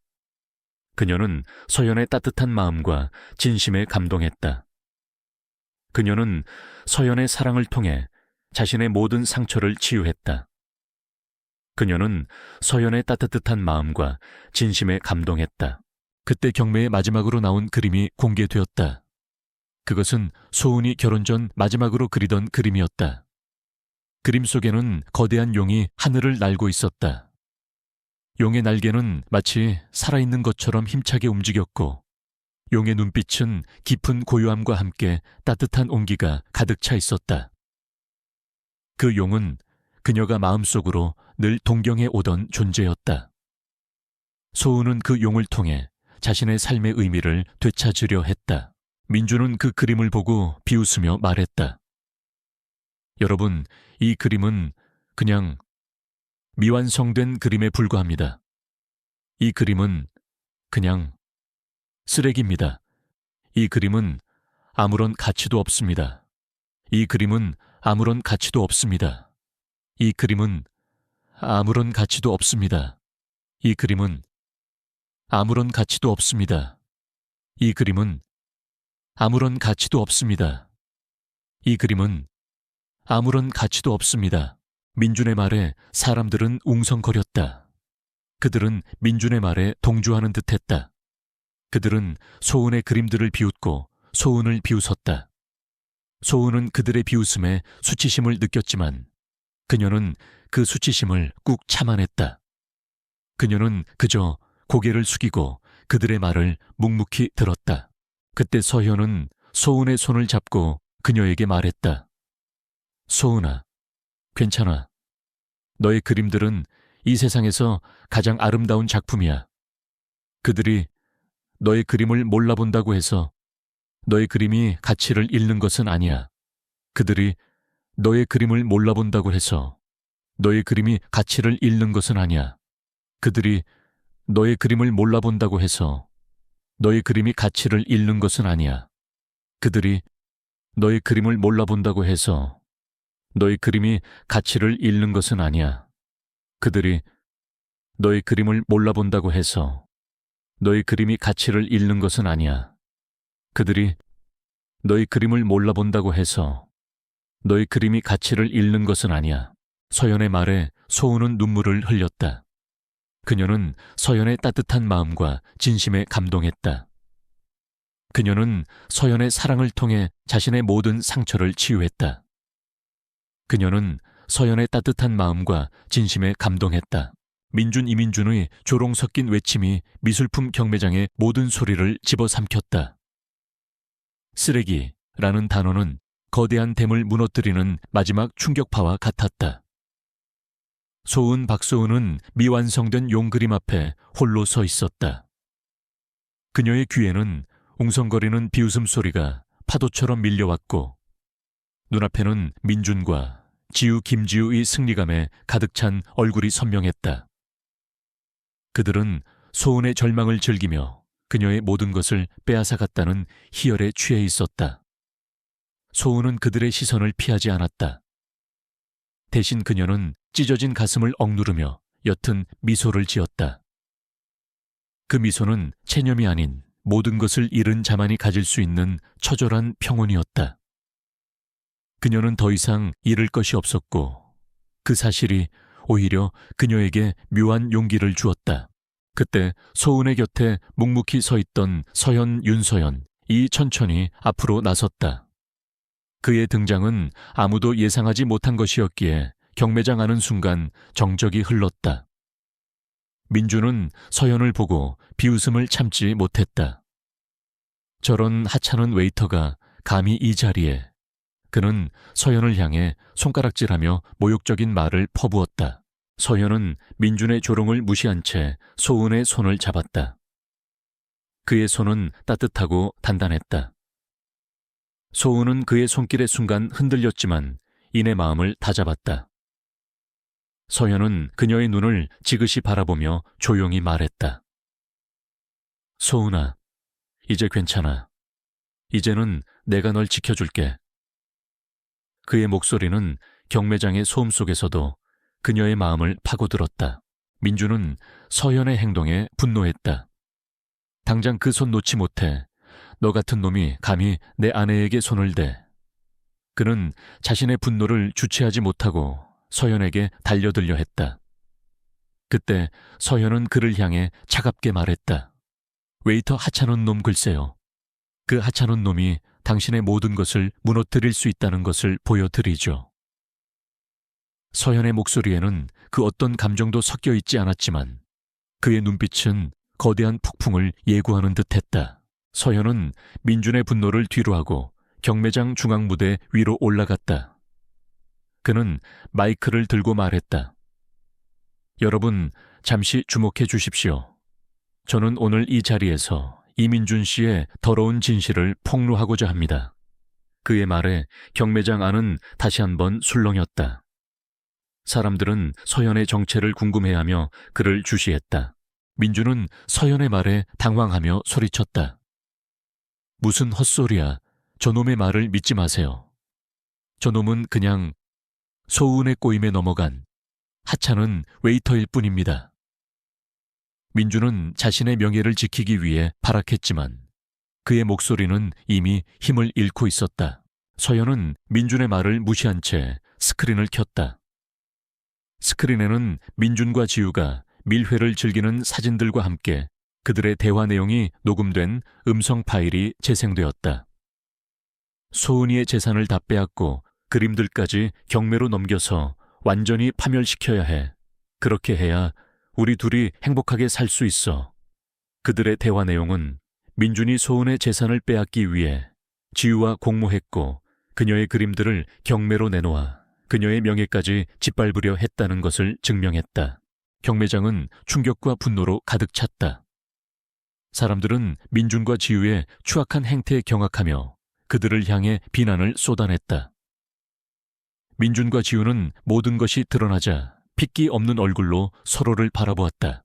A: 그녀는 서현의 따뜻한 마음과 진심에 감동했다. 그녀는 서현의 사랑을 통해 자신의 모든 상처를 치유했다. 그녀는 서현의 따뜻한 마음과 진심에 감동했다. 그때 경매의 마지막으로 나온 그림이 공개되었다. 그것은 소은이 결혼 전 마지막으로 그리던 그림이었다. 그림 속에는 거대한 용이 하늘을 날고 있었다. 용의 날개는 마치 살아있는 것처럼 힘차게 움직였고 용의 눈빛은 깊은 고요함과 함께 따뜻한 온기가 가득 차 있었다. 그 용은 그녀가 마음속으로 늘 동경해 오던 존재였다. 소은은 그 용을 통해 자신의 삶의 의미를 되찾으려 했다. 민주는 그 그림을 보고 비웃으며 말했다. 여러분, 이 그림은 그냥 미완성된 그림에 불과합니다. 이 그림은 그냥 쓰레기입니다. 이 그림은 아무런 가치도 없습니다. 이 그림은 아무런 가치도 없습니다. 이 그림은 아무런 가치도 없습니다. 이 그림은 아무런 가치도 없습니다. 이 그림은 아무런 가치도 없습니다. 이 그림은 아무런 가치도 없습니다. 민준의 말에 사람들은 웅성거렸다. 그들은 민준의 말에 동조하는 듯했다. 그들은 소은의 그림들을 비웃고 소은을 비웃었다. 소은은 그들의 비웃음에 수치심을 느꼈지만 그녀는 그 수치심을 꾹 참아냈다. 그녀는 그저 고개를 숙이고 그들의 말을 묵묵히 들었다. 그때 서현은 소은의 손을 잡고 그녀에게 말했다. 소은아, 괜찮아. 너의 그림들은 이 세상에서 가장 아름다운 작품이야. 그들이 너의 그림을 몰라본다고 해서 너의 그림이 가치를 잃는 것은 아니야. 그들이 너의 그림을 몰라본다고 해서 너의 그림이 가치를 잃는 것은 아니야. 그들이 너의 그림을 몰라본다고 해서 너의 그림이 가치를 잃는 것은 아니야. 그들이 너의 그림을 몰라본다고 해서 너의 그림이 가치를 잃는 것은 아니야. 그들이 너의 그림을 몰라본다고 해서 너의 그림이 가치를 잃는 것은 아니야. 그들이 너의 그림을 몰라본다고 해서 너의 그림이 가치를 잃는 것은 아니야. 서연의 말에 소은은 눈물을 흘렸다. 그녀는 서연의 따뜻한 마음과 진심에 감동했다. 그녀는 서연의 사랑을 통해 자신의 모든 상처를 치유했다. 그녀는 서연의 따뜻한 마음과 진심에 감동했다. 민준 이민준의 조롱 섞인 외침이 미술품 경매장의 모든 소리를 집어삼켰다. 쓰레기라는 단어는 거대한 댐을 무너뜨리는 마지막 충격파와 같았다. 소은 박소은은 미완성된 용그림 앞에 홀로 서 있었다. 그녀의 귀에는 웅성거리는 비웃음 소리가 파도처럼 밀려왔고 눈앞에는 민준과 지우 김지우의 승리감에 가득 찬 얼굴이 선명했다. 그들은 소은의 절망을 즐기며 그녀의 모든 것을 빼앗아갔다는 희열에 취해 있었다. 소은은 그들의 시선을 피하지 않았다. 대신 그녀는 찢어진 가슴을 억누르며 옅은 미소를 지었다. 그 미소는 체념이 아닌 모든 것을 잃은 자만이 가질 수 있는 처절한 평온이었다. 그녀는 더 이상 잃을 것이 없었고 그 사실이 오히려 그녀에게 묘한 용기를 주었다. 그때 소은의 곁에 묵묵히 서 있던 서현, 윤서연이 천천히 앞으로 나섰다. 그의 등장은 아무도 예상하지 못한 것이었기에 경매장 안은 순간 정적이 흘렀다. 민주는 서연을 보고 비웃음을 참지 못했다. 저런 하찮은 웨이터가 감히 이 자리에. 그는 서연을 향해 손가락질하며 모욕적인 말을 퍼부었다. 서연은 민준의 조롱을 무시한 채 소은의 손을 잡았다. 그의 손은 따뜻하고 단단했다. 소은은 그의 손길의 순간 흔들렸지만 이내 마음을 다잡았다. 서연은 그녀의 눈을 지그시 바라보며 조용히 말했다. 소은아, 이제 괜찮아. 이제는 내가 널 지켜줄게. 그의 목소리는 경매장의 소음 속에서도 그녀의 마음을 파고들었다. 민주는 서연의 행동에 분노했다. 당장 그 손 놓지 못해. 너 같은 놈이 감히 내 아내에게 손을 대. 그는 자신의 분노를 주체하지 못하고 서연에게 달려들려 했다. 그때 서연은 그를 향해 차갑게 말했다. 웨이터 하찮은 놈 글쎄요. 그 하찮은 놈이 당신의 모든 것을 무너뜨릴 수 있다는 것을 보여드리죠. 서연의 목소리에는 그 어떤 감정도 섞여 있지 않았지만 그의 눈빛은 거대한 폭풍을 예고하는 듯했다. 서연은 민준의 분노를 뒤로하고 경매장 중앙무대 위로 올라갔다. 그는 마이크를 들고 말했다. 여러분, 잠시 주목해 주십시오. 저는 오늘 이 자리에서 이민준 씨의 더러운 진실을 폭로하고자 합니다. 그의 말에 경매장 안은 다시 한번 술렁였다. 사람들은 서연의 정체를 궁금해하며 그를 주시했다. 민준은 서연의 말에 당황하며 소리쳤다. 무슨 헛소리야. 저놈의 말을 믿지 마세요. 저놈은 그냥 소운의 꼬임에 넘어간 하찮은 웨이터일 뿐입니다. 민준은 자신의 명예를 지키기 위해 발악했지만 그의 목소리는 이미 힘을 잃고 있었다. 서연은 민준의 말을 무시한 채 스크린을 켰다. 스크린에는 민준과 지우가 밀회를 즐기는 사진들과 함께 그들의 대화 내용이 녹음된 음성 파일이 재생되었다. 소은이의 재산을 다 빼앗고 그림들까지 경매로 넘겨서 완전히 파멸시켜야 해. 그렇게 해야 우리 둘이 행복하게 살 수 있어. 그들의 대화 내용은 민준이 소은의 재산을 빼앗기 위해 지우와 공모했고 그녀의 그림들을 경매로 내놓아 그녀의 명예까지 짓밟으려 했다는 것을 증명했다. 경매장은 충격과 분노로 가득 찼다. 사람들은 민준과 지우의 추악한 행태에 경악하며 그들을 향해 비난을 쏟아냈다. 민준과 지우는 모든 것이 드러나자 핏기 없는 얼굴로 서로를 바라보았다.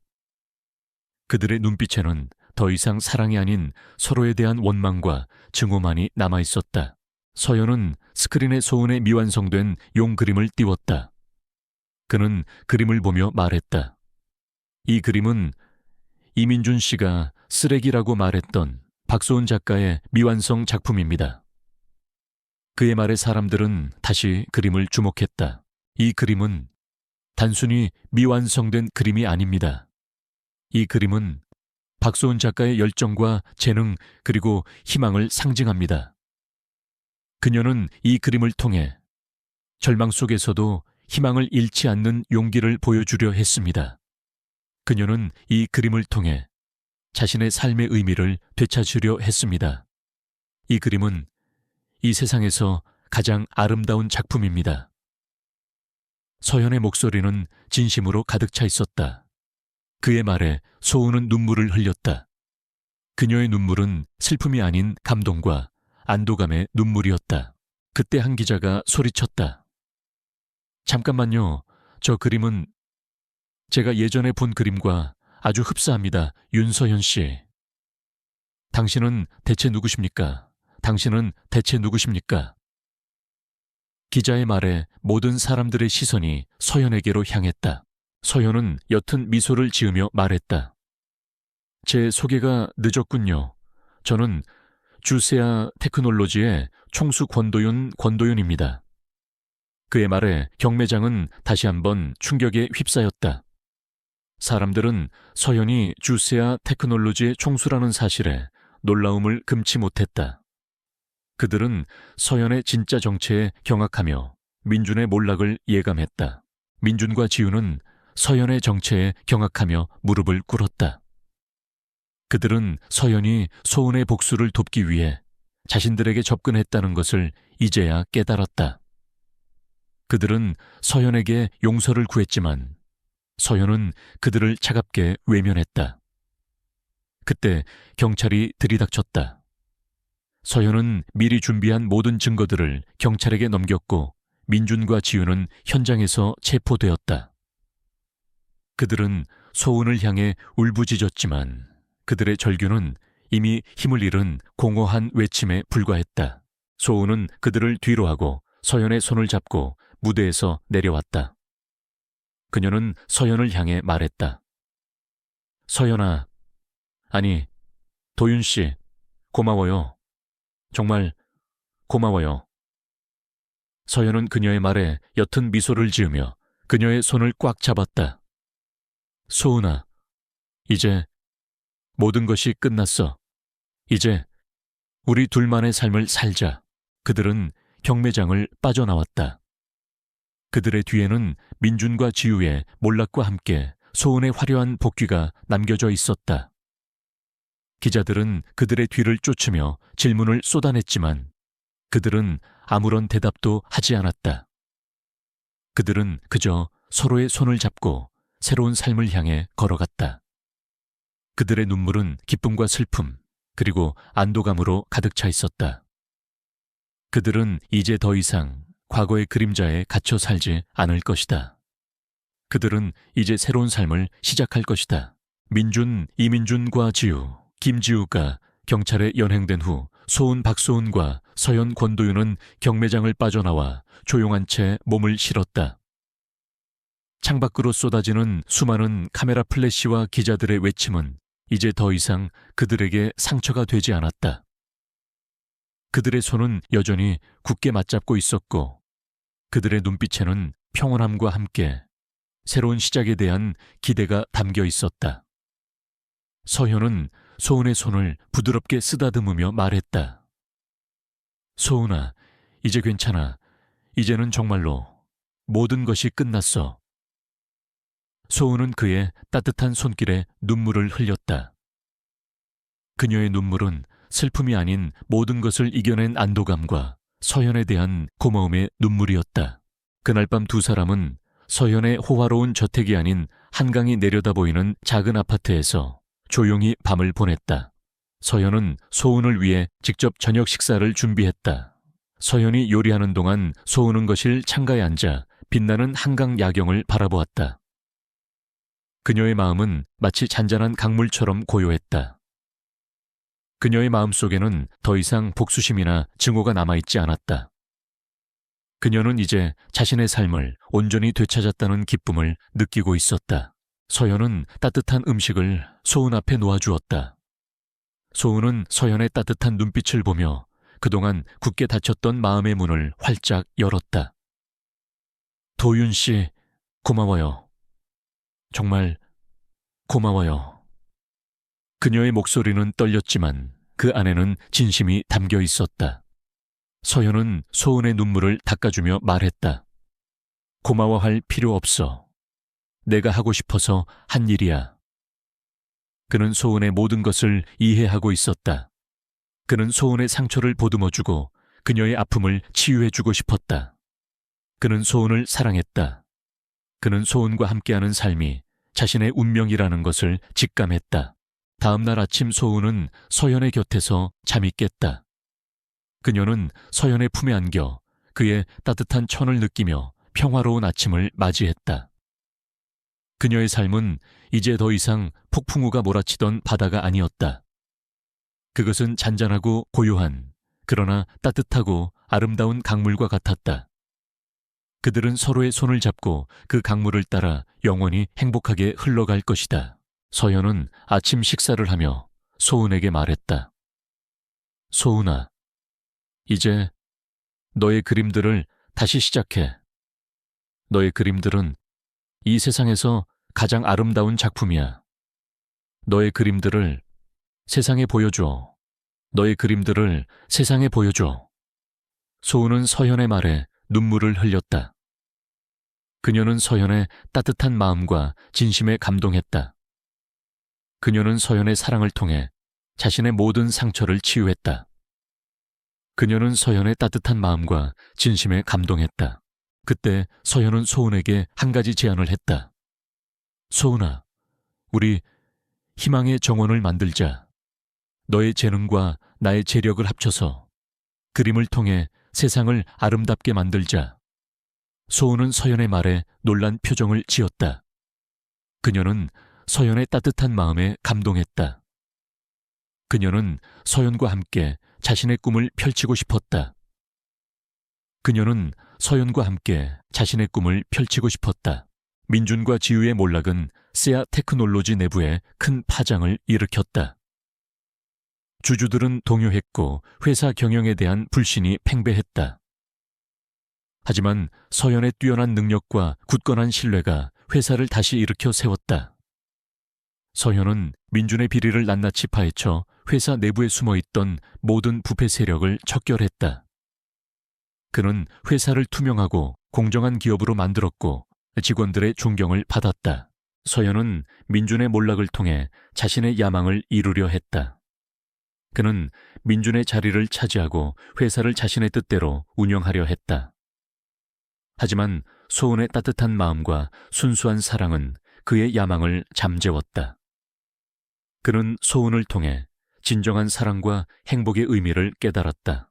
A: 그들의 눈빛에는 더 이상 사랑이 아닌 서로에 대한 원망과 증오만이 남아있었다. 서연은 스크린에 소은의 미완성된 용 그림을 띄웠다. 그는 그림을 보며 말했다. 이 그림은 이민준 씨가 쓰레기라고 말했던 박소은 작가의 미완성 작품입니다. 그의 말에 사람들은 다시 그림을 주목했다. 이 그림은 단순히 미완성된 그림이 아닙니다. 이 그림은 박소은 작가의 열정과 재능 그리고 희망을 상징합니다. 그녀는 이 그림을 통해 절망 속에서도 희망을 잃지 않는 용기를 보여주려 했습니다. 그녀는 이 그림을 통해 자신의 삶의 의미를 되찾으려 했습니다. 이 그림은 이 세상에서 가장 아름다운 작품입니다. 서연의 목소리는 진심으로 가득 차 있었다. 그의 말에 소은은 눈물을 흘렸다. 그녀의 눈물은 슬픔이 아닌 감동과 안도감의 눈물이었다. 그때 한 기자가 소리쳤다. 잠깐만요. 저 그림은 제가 예전에 본 그림과 아주 흡사합니다. 윤서연 씨. 당신은 대체 누구십니까? 당신은 대체 누구십니까? 기자의 말에 모든 사람들의 시선이 서연에게로 향했다. 서연은 옅은 미소를 지으며 말했다. 제 소개가 늦었군요. 저는 주세아 테크놀로지의 총수 권도윤입니다. 그의 말에 경매장은 다시 한번 충격에 휩싸였다. 사람들은 서연이 주세아 테크놀로지의 총수라는 사실에 놀라움을 금치 못했다. 그들은 서연의 진짜 정체에 경악하며 민준의 몰락을 예감했다. 민준과 지우는 서연의 정체에 경악하며 무릎을 꿇었다. 그들은 서연이 소은의 복수를 돕기 위해 자신들에게 접근했다는 것을 이제야 깨달았다. 그들은 서연에게 용서를 구했지만 서연은 그들을 차갑게 외면했다. 그때 경찰이 들이닥쳤다. 서연은 미리 준비한 모든 증거들을 경찰에게 넘겼고 민준과 지우는 현장에서 체포되었다. 그들은 소은을 향해 울부짖었지만 그들의 절규는 이미 힘을 잃은 공허한 외침에 불과했다. 소은은 그들을 뒤로하고 서연의 손을 잡고 무대에서 내려왔다. 그녀는 서연을 향해 말했다. 서연아, 아니, 도윤씨, 고마워요. 정말 고마워요. 서연은 그녀의 말에 옅은 미소를 지으며 그녀의 손을 꽉 잡았다. 소은아, 이제 모든 것이 끝났어. 이제 우리 둘만의 삶을 살자. 그들은 경매장을 빠져나왔다. 그들의 뒤에는 민준과 지우의 몰락과 함께 소은의 화려한 복귀가 남겨져 있었다. 기자들은 그들의 뒤를 쫓으며 질문을 쏟아냈지만 그들은 아무런 대답도 하지 않았다. 그들은 그저 서로의 손을 잡고 새로운 삶을 향해 걸어갔다. 그들의 눈물은 기쁨과 슬픔, 그리고 안도감으로 가득 차 있었다. 그들은 이제 더 이상 과거의 그림자에 갇혀 살지 않을 것이다. 그들은 이제 새로운 삶을 시작할 것이다. 민준, 이민준과 지우, 김지우가 경찰에 연행된 후 소은 박소은과 서현 권도윤은 경매장을 빠져나와 조용한 채 몸을 실었다. 창밖으로 쏟아지는 수많은 카메라 플래시와 기자들의 외침은 이제 더 이상 그들에게 상처가 되지 않았다. 그들의 손은 여전히 굳게 맞잡고 있었고 그들의 눈빛에는 평온함과 함께 새로운 시작에 대한 기대가 담겨 있었다. 서현은 소은의 손을 부드럽게 쓰다듬으며 말했다. 소은아, 이제 괜찮아. 이제는 정말로 모든 것이 끝났어. 소은은 그의 따뜻한 손길에 눈물을 흘렸다. 그녀의 눈물은 슬픔이 아닌 모든 것을 이겨낸 안도감과 서현에 대한 고마움의 눈물이었다. 그날 밤 두 사람은 서현의 호화로운 저택이 아닌 한강이 내려다 보이는 작은 아파트에서 조용히 밤을 보냈다. 서현은 소은을 위해 직접 저녁 식사를 준비했다. 서현이 요리하는 동안 소은은 거실 창가에 앉아 빛나는 한강 야경을 바라보았다. 그녀의 마음은 마치 잔잔한 강물처럼 고요했다. 그녀의 마음속에는 더 이상 복수심이나 증오가 남아있지 않았다. 그녀는 이제 자신의 삶을 온전히 되찾았다는 기쁨을 느끼고 있었다. 서현은 따뜻한 음식을 소은 앞에 놓아주었다. 소은은 서현의 따뜻한 눈빛을 보며 그동안 굳게 닫혔던 마음의 문을 활짝 열었다. 도윤 씨, 고마워요. 정말 고마워요. 그녀의 목소리는 떨렸지만 그 안에는 진심이 담겨 있었다. 서현은 소은의 눈물을 닦아주며 말했다. 고마워할 필요 없어. 내가 하고 싶어서 한 일이야. 그는 소은의 모든 것을 이해하고 있었다. 그는 소은의 상처를 보듬어주고 그녀의 아픔을 치유해주고 싶었다. 그는 소은을 사랑했다. 그는 소은과 함께하는 삶이 자신의 운명이라는 것을 직감했다. 다음 날 아침 소은은 서현의 곁에서 잠이 깼다. 그녀는 서현의 품에 안겨 그의 따뜻한 천을 느끼며 평화로운 아침을 맞이했다. 그녀의 삶은 이제 더 이상 폭풍우가 몰아치던 바다가 아니었다. 그것은 잔잔하고 고요한, 그러나 따뜻하고 아름다운 강물과 같았다. 그들은 서로의 손을 잡고 그 강물을 따라 영원히 행복하게 흘러갈 것이다. 서현은 아침 식사를 하며 소은에게 말했다. 소은아, 이제 너의 그림들을 다시 시작해. 너의 그림들은 이 세상에서 가장 아름다운 작품이야. 너의 그림들을 세상에 보여줘. 너의 그림들을 세상에 보여줘. 소은은 서현의 말에 눈물을 흘렸다. 그녀는 서현의 따뜻한 마음과 진심에 감동했다. 그녀는 서현의 사랑을 통해 자신의 모든 상처를 치유했다. 그녀는 서현의 따뜻한 마음과 진심에 감동했다. 그때 서현은 소은에게 한 가지 제안을 했다. 소은아, 우리 희망의 정원을 만들자. 너의 재능과 나의 재력을 합쳐서 그림을 통해 세상을 아름답게 만들자. 소은은 서현의 말에 놀란 표정을 지었다. 그녀는 서현의 따뜻한 마음에 감동했다. 그녀는 서현과 함께 자신의 꿈을 펼치고 싶었다. 그녀는 서현과 함께 자신의 꿈을 펼치고 싶었다. 민준과 지우의 몰락은 세아 테크놀로지 내부에 큰 파장을 일으켰다. 주주들은 동요했고 회사 경영에 대한 불신이 팽배했다. 하지만 서현의 뛰어난 능력과 굳건한 신뢰가 회사를 다시 일으켜 세웠다. 서현은 민준의 비리를 낱낱이 파헤쳐 회사 내부에 숨어있던 모든 부패 세력을 척결했다. 그는 회사를 투명하고 공정한 기업으로 만들었고 직원들의 존경을 받았다. 서현은 민준의 몰락을 통해 자신의 야망을 이루려 했다. 그는 민준의 자리를 차지하고 회사를 자신의 뜻대로 운영하려 했다. 하지만 소은의 따뜻한 마음과 순수한 사랑은 그의 야망을 잠재웠다. 그는 소은을 통해 진정한 사랑과 행복의 의미를 깨달았다.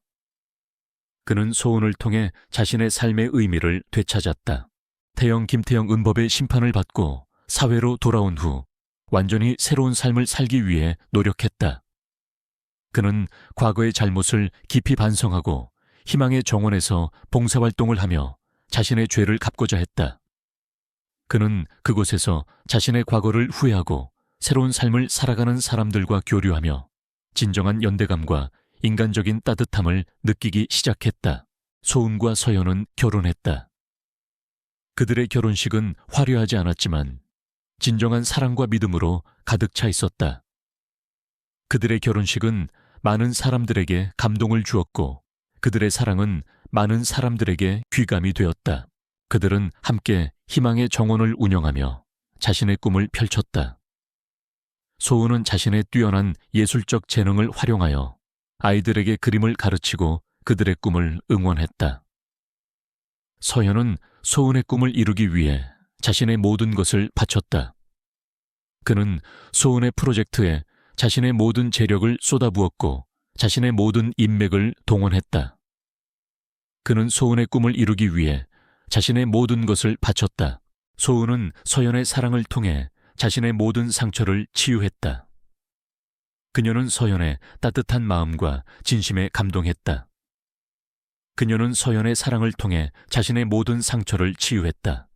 A: 그는 소은을 통해 자신의 삶의 의미를 되찾았다. 태영 김태영 은법의 심판을 받고 사회로 돌아온 후 완전히 새로운 삶을 살기 위해 노력했다. 그는 과거의 잘못을 깊이 반성하고 희망의 정원에서 봉사활동을 하며 자신의 죄를 갚고자 했다. 그는 그곳에서 자신의 과거를 후회하고 새로운 삶을 살아가는 사람들과 교류하며 진정한 연대감과 인간적인 따뜻함을 느끼기 시작했다. 소은과 서연은 결혼했다. 그들의 결혼식은 화려하지 않았지만 진정한 사랑과 믿음으로 가득 차 있었다. 그들의 결혼식은 많은 사람들에게 감동을 주었고 그들의 사랑은 많은 사람들에게 귀감이 되었다. 그들은 함께 희망의 정원을 운영하며 자신의 꿈을 펼쳤다. 소은은 자신의 뛰어난 예술적 재능을 활용하여 아이들에게 그림을 가르치고 그들의 꿈을 응원했다. 서연은 소은의 꿈을 이루기 위해 자신의 모든 것을 바쳤다. 그는 소은의 프로젝트에 자신의 모든 재력을 쏟아부었고 자신의 모든 인맥을 동원했다. 그는 소은의 꿈을 이루기 위해 자신의 모든 것을 바쳤다. 소은은 서연의 사랑을 통해 자신의 모든 상처를 치유했다. 그녀는 서연의 따뜻한 마음과 진심에 감동했다. 그녀는 서연의 사랑을 통해 자신의 모든 상처를 치유했다.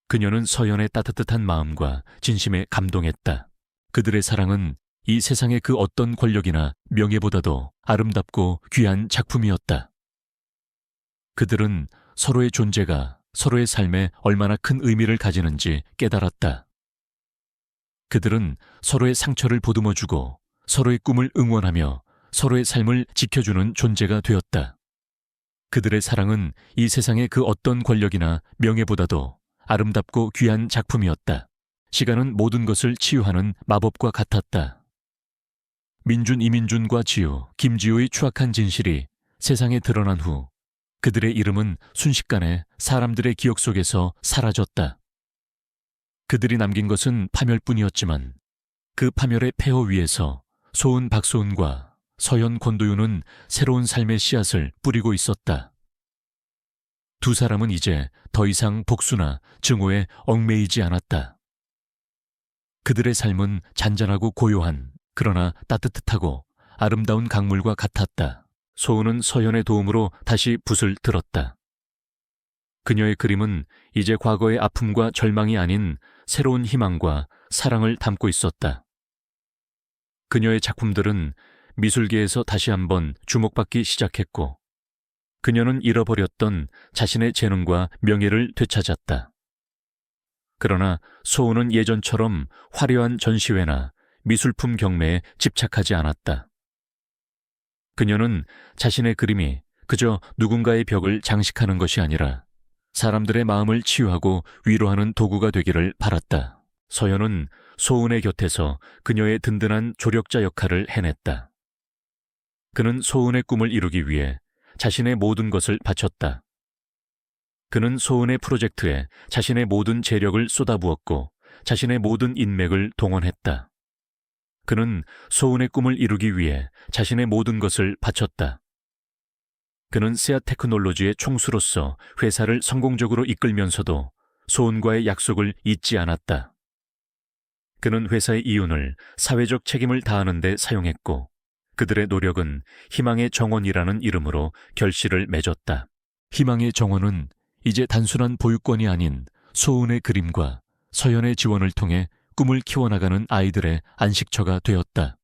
A: 그녀는 서연의 따뜻한 마음과 진심에 감동했다. 그들의 사랑은 이 세상의 그 어떤 권력이나 명예보다도 아름답고 귀한 작품이었다. 그들은 서로의 존재가 서로의 삶에 얼마나 큰 의미를 가지는지 깨달았다. 그들은 서로의 상처를 보듬어주고 서로의 꿈을 응원하며 서로의 삶을 지켜주는 존재가 되었다. 그들의 사랑은 이 세상의 그 어떤 권력이나 명예보다도 아름답고 귀한 작품이었다. 시간은 모든 것을 치유하는 마법과 같았다. 민준, 이민준과 지우, 김지우의 추악한 진실이 세상에 드러난 후 그들의 이름은 순식간에 사람들의 기억 속에서 사라졌다. 그들이 남긴 것은 파멸뿐이었지만 그 파멸의 폐허 위에서 소은 박소은과 서연 권도윤은 새로운 삶의 씨앗을 뿌리고 있었다. 두 사람은 이제 더 이상 복수나 증오에 얽매이지 않았다. 그들의 삶은 잔잔하고 고요한 그러나 따뜻하고 아름다운 강물과 같았다. 소은은 서연의 도움으로 다시 붓을 들었다. 그녀의 그림은 이제 과거의 아픔과 절망이 아닌 새로운 희망과 사랑을 담고 있었다. 그녀의 작품들은 미술계에서 다시 한번 주목받기 시작했고 그녀는 잃어버렸던 자신의 재능과 명예를 되찾았다. 그러나 소은은 예전처럼 화려한 전시회나 미술품 경매에 집착하지 않았다. 그녀는 자신의 그림이 그저 누군가의 벽을 장식하는 것이 아니라 사람들의 마음을 치유하고 위로하는 도구가 되기를 바랐다. 서연은 소은의 곁에서 그녀의 든든한 조력자 역할을 해냈다. 그는 소은의 꿈을 이루기 위해 자신의 모든 것을 바쳤다. 그는 소은의 프로젝트에 자신의 모든 재력을 쏟아부었고 자신의 모든 인맥을 동원했다. 그는 소은의 꿈을 이루기 위해 자신의 모든 것을 바쳤다. 그는 세아 테크놀로지의 총수로서 회사를 성공적으로 이끌면서도 소은과의 약속을 잊지 않았다. 그는 회사의 이윤을 사회적 책임을 다하는 데 사용했고 그들의 노력은 희망의 정원이라는 이름으로 결실을 맺었다. 희망의 정원은 이제 단순한 보유권이 아닌 소은의 그림과 서연의 지원을 통해 꿈을 키워나가는 아이들의 안식처가 되었다.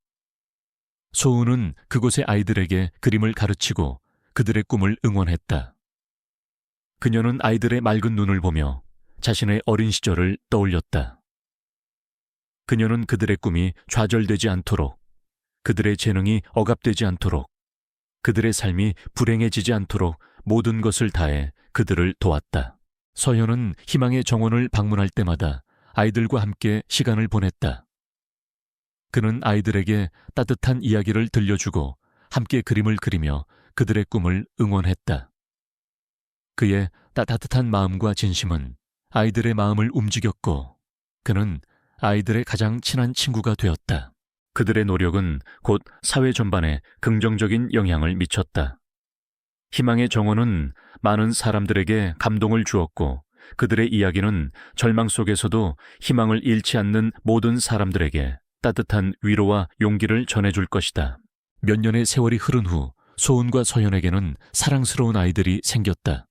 A: 소은은 그곳의 아이들에게 그림을 가르치고 그들의 꿈을 응원했다. 그녀는 아이들의 맑은 눈을 보며 자신의 어린 시절을 떠올렸다. 그녀는 그들의 꿈이 좌절되지 않도록, 그들의 재능이 억압되지 않도록, 그들의 삶이 불행해지지 않도록 모든 것을 다해 그들을 도왔다. 서연은 희망의 정원을 방문할 때마다 아이들과 함께 시간을 보냈다. 그는 아이들에게 따뜻한 이야기를 들려주고 함께 그림을 그리며 그들의 꿈을 응원했다. 그의 따뜻한 마음과 진심은 아이들의 마음을 움직였고 그는 아이들의 가장 친한 친구가 되었다. 그들의 노력은 곧 사회 전반에 긍정적인 영향을 미쳤다. 희망의 정원은 많은 사람들에게 감동을 주었고 그들의 이야기는 절망 속에서도 희망을 잃지 않는 모든 사람들에게 따뜻한 위로와 용기를 전해줄 것이다. 몇 년의 세월이 흐른 후 소은과 서연에게는 사랑스러운 아이들이 생겼다.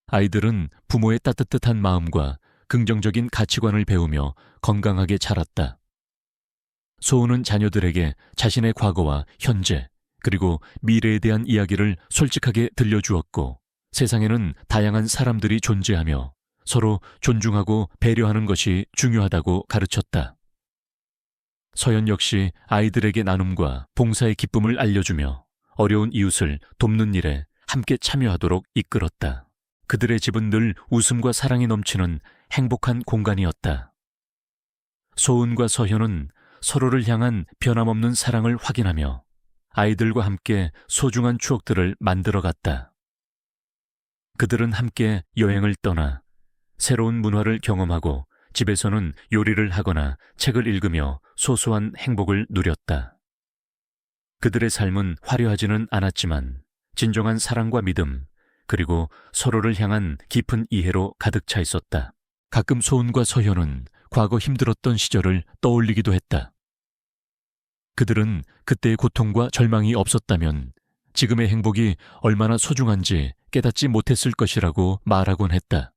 A: 아이들은 부모의 따뜻한 마음과 긍정적인 가치관을 배우며 건강하게 자랐다. 소은은 자녀들에게 자신의 과거와 현재, 그리고 미래에 대한 이야기를 솔직하게 들려주었고 세상에는 다양한 사람들이 존재하며 서로 존중하고 배려하는 것이 중요하다고 가르쳤다. 서연 역시 아이들에게 나눔과 봉사의 기쁨을 알려주며 어려운 이웃을 돕는 일에 함께 참여하도록 이끌었다. 그들의 집은 늘 웃음과 사랑이 넘치는 행복한 공간이었다. 소은과 서현은 서로를 향한 변함없는 사랑을 확인하며 아이들과 함께 소중한 추억들을 만들어갔다. 그들은 함께 여행을 떠나 새로운 문화를 경험하고 집에서는 요리를 하거나 책을 읽으며 소소한 행복을 누렸다. 그들의 삶은 화려하지는 않았지만 진정한 사랑과 믿음, 그리고 서로를 향한 깊은 이해로 가득 차 있었다. 가끔 소은과 서현은 과거 힘들었던 시절을 떠올리기도 했다. 그들은 그때의 고통과 절망이 없었다면 지금의 행복이 얼마나 소중한지 깨닫지 못했을 것이라고 말하곤 했다.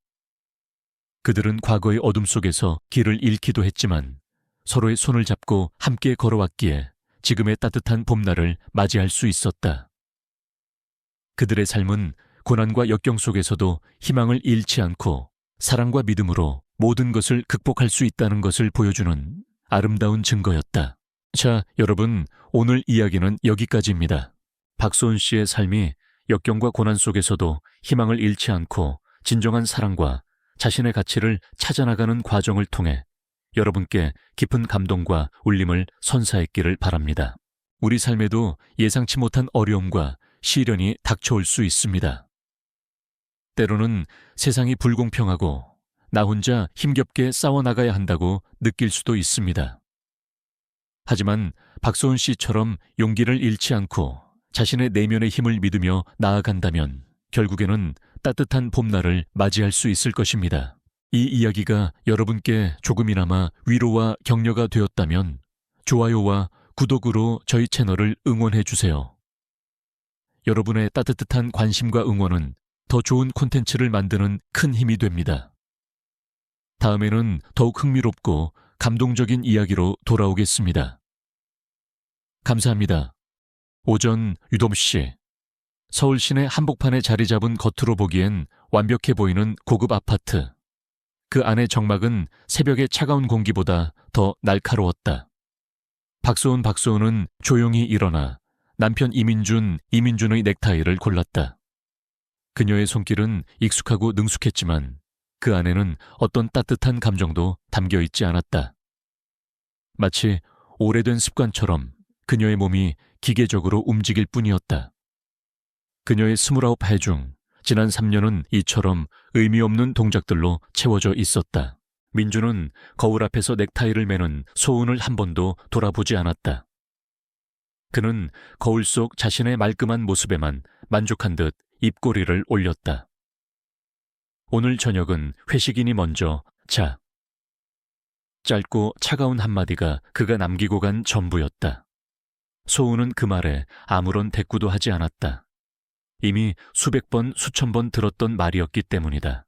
A: 그들은 과거의 어둠 속에서 길을 잃기도 했지만 서로의 손을 잡고 함께 걸어왔기에 지금의 따뜻한 봄날을 맞이할 수 있었다. 그들의 삶은 고난과 역경 속에서도 희망을 잃지 않고 사랑과 믿음으로 모든 것을 극복할 수 있다는 것을 보여주는 아름다운 증거였다. 자, 여러분, 오늘 이야기는 여기까지입니다. 박소은 씨의 삶이 역경과 고난 속에서도 희망을 잃지 않고 진정한 사랑과 자신의 가치를 찾아나가는 과정을 통해 여러분께 깊은 감동과 울림을 선사했기를 바랍니다. 우리 삶에도 예상치 못한 어려움과 시련이 닥쳐올 수 있습니다. 때로는 세상이 불공평하고 나 혼자 힘겹게 싸워나가야 한다고 느낄 수도 있습니다. 하지만 박소은 씨처럼 용기를 잃지 않고 자신의 내면의 힘을 믿으며 나아간다면 결국에는 따뜻한 봄날을 맞이할 수 있을 것입니다. 이 이야기가 여러분께 조금이나마 위로와 격려가 되었다면 좋아요와 구독으로 저희 채널을 응원해 주세요. 여러분의 따뜻한 관심과 응원은 더 좋은 콘텐츠를 만드는 큰 힘이 됩니다. 다음에는 더욱 흥미롭고 감동적인 이야기로 돌아오겠습니다. 감사합니다. 오전 유돔씨. 서울 시내 한복판에 자리 잡은 겉으로 보기엔 완벽해 보이는 고급 아파트. 그 안의 정막은 새벽의 차가운 공기보다 더 날카로웠다. 박소은은 조용히 일어나 남편 이민준의 넥타이를 골랐다. 그녀의 손길은 익숙하고 능숙했지만 그 안에는 어떤 따뜻한 감정도 담겨 있지 않았다. 마치 오래된 습관처럼 그녀의 몸이 기계적으로 움직일 뿐이었다. 그녀의 29해 중 지난 3년은 이처럼 의미 없는 동작들로 채워져 있었다. 민주는 거울 앞에서 넥타이를 매는 소은을 한 번도 돌아보지 않았다. 그는 거울 속 자신의 말끔한 모습에만 만족한 듯 입꼬리를 올렸다. 오늘 저녁은 회식이니 먼저 자. 짧고 차가운 한마디가 그가 남기고 간 전부였다. 소은은 그 말에 아무런 대꾸도 하지 않았다. 이미 수백 번, 수천 번 들었던 말이었기 때문이다.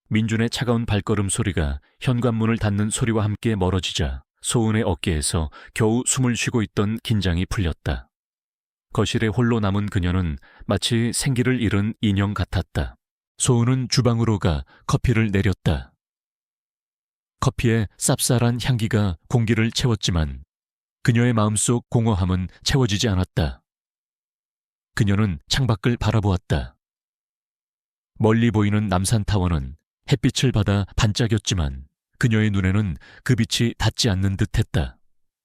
A: 민준의 차가운 발걸음 소리가 현관문을 닫는 소리와 함께 멀어지자 소은의 어깨에서 겨우 숨을 쉬고 있던 긴장이 풀렸다. 거실에 홀로 남은 그녀는 마치 생기를 잃은 인형 같았다. 소은은 주방으로 가 커피를 내렸다. 커피의 쌉쌀한 향기가 공기를 채웠지만 그녀의 마음속 공허함은 채워지지 않았다. 그녀는 창밖을 바라보았다. 멀리 보이는 남산타워는 햇빛을 받아 반짝였지만 그녀의 눈에는 그 빛이 닿지 않는 듯했다.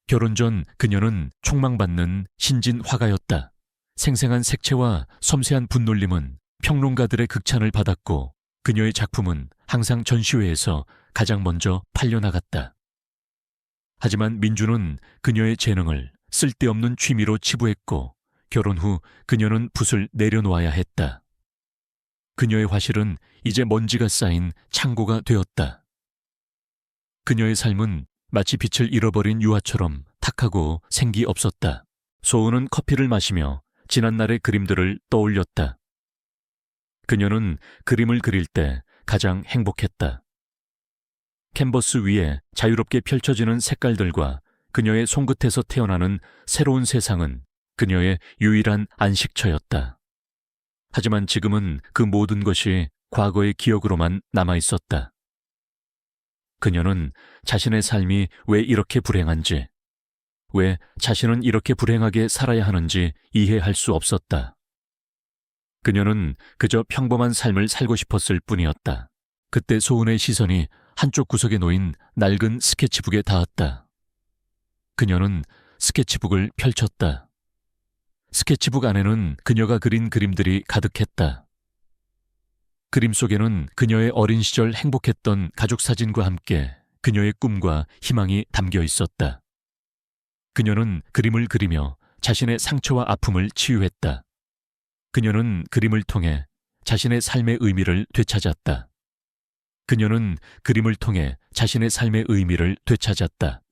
A: 결혼 전 그녀는 촉망받는 신진 화가였다. 생생한 색채와 섬세한 분놀림은 평론가들의 극찬을 받았고 그녀의 작품은 항상 전시회에서 가장 먼저 팔려나갔다. 하지만 민주는 그녀의 재능을 쓸데없는 취미로 치부했고 결혼 후 그녀는 붓을 내려놓아야 했다. 그녀의 화실은 이제 먼지가 쌓인 창고가 되었다. 그녀의 삶은 마치 빛을 잃어버린 유화처럼 탁하고 생기 없었다. 소은은 커피를 마시며 지난날의 그림들을 떠올렸다. 그녀는 그림을 그릴 때 가장 행복했다. 캔버스 위에 자유롭게 펼쳐지는 색깔들과 그녀의 손끝에서 태어나는 새로운 세상은 그녀의 유일한 안식처였다. 하지만 지금은 그 모든 것이 과거의 기억으로만 남아있었다. 그녀는 자신의 삶이 왜 이렇게 불행한지, 왜 자신은 이렇게 불행하게 살아야 하는지 이해할 수 없었다. 그녀는 그저 평범한 삶을 살고 싶었을 뿐이었다. 그때 소은의 시선이 한쪽 구석에 놓인 낡은 스케치북에 닿았다. 그녀는 스케치북을 펼쳤다. 스케치북 안에는 그녀가 그린 그림들이 가득했다. 그림 속에는 그녀의 어린 시절 행복했던 가족 사진과 함께 그녀의 꿈과 희망이 담겨 있었다. 그녀는 그림을 그리며 자신의 상처와 아픔을 치유했다. 그녀는 그림을 통해 자신의 삶의 의미를 되찾았다. 그녀는 그림을 통해 자신의 삶의 의미를 되찾았다.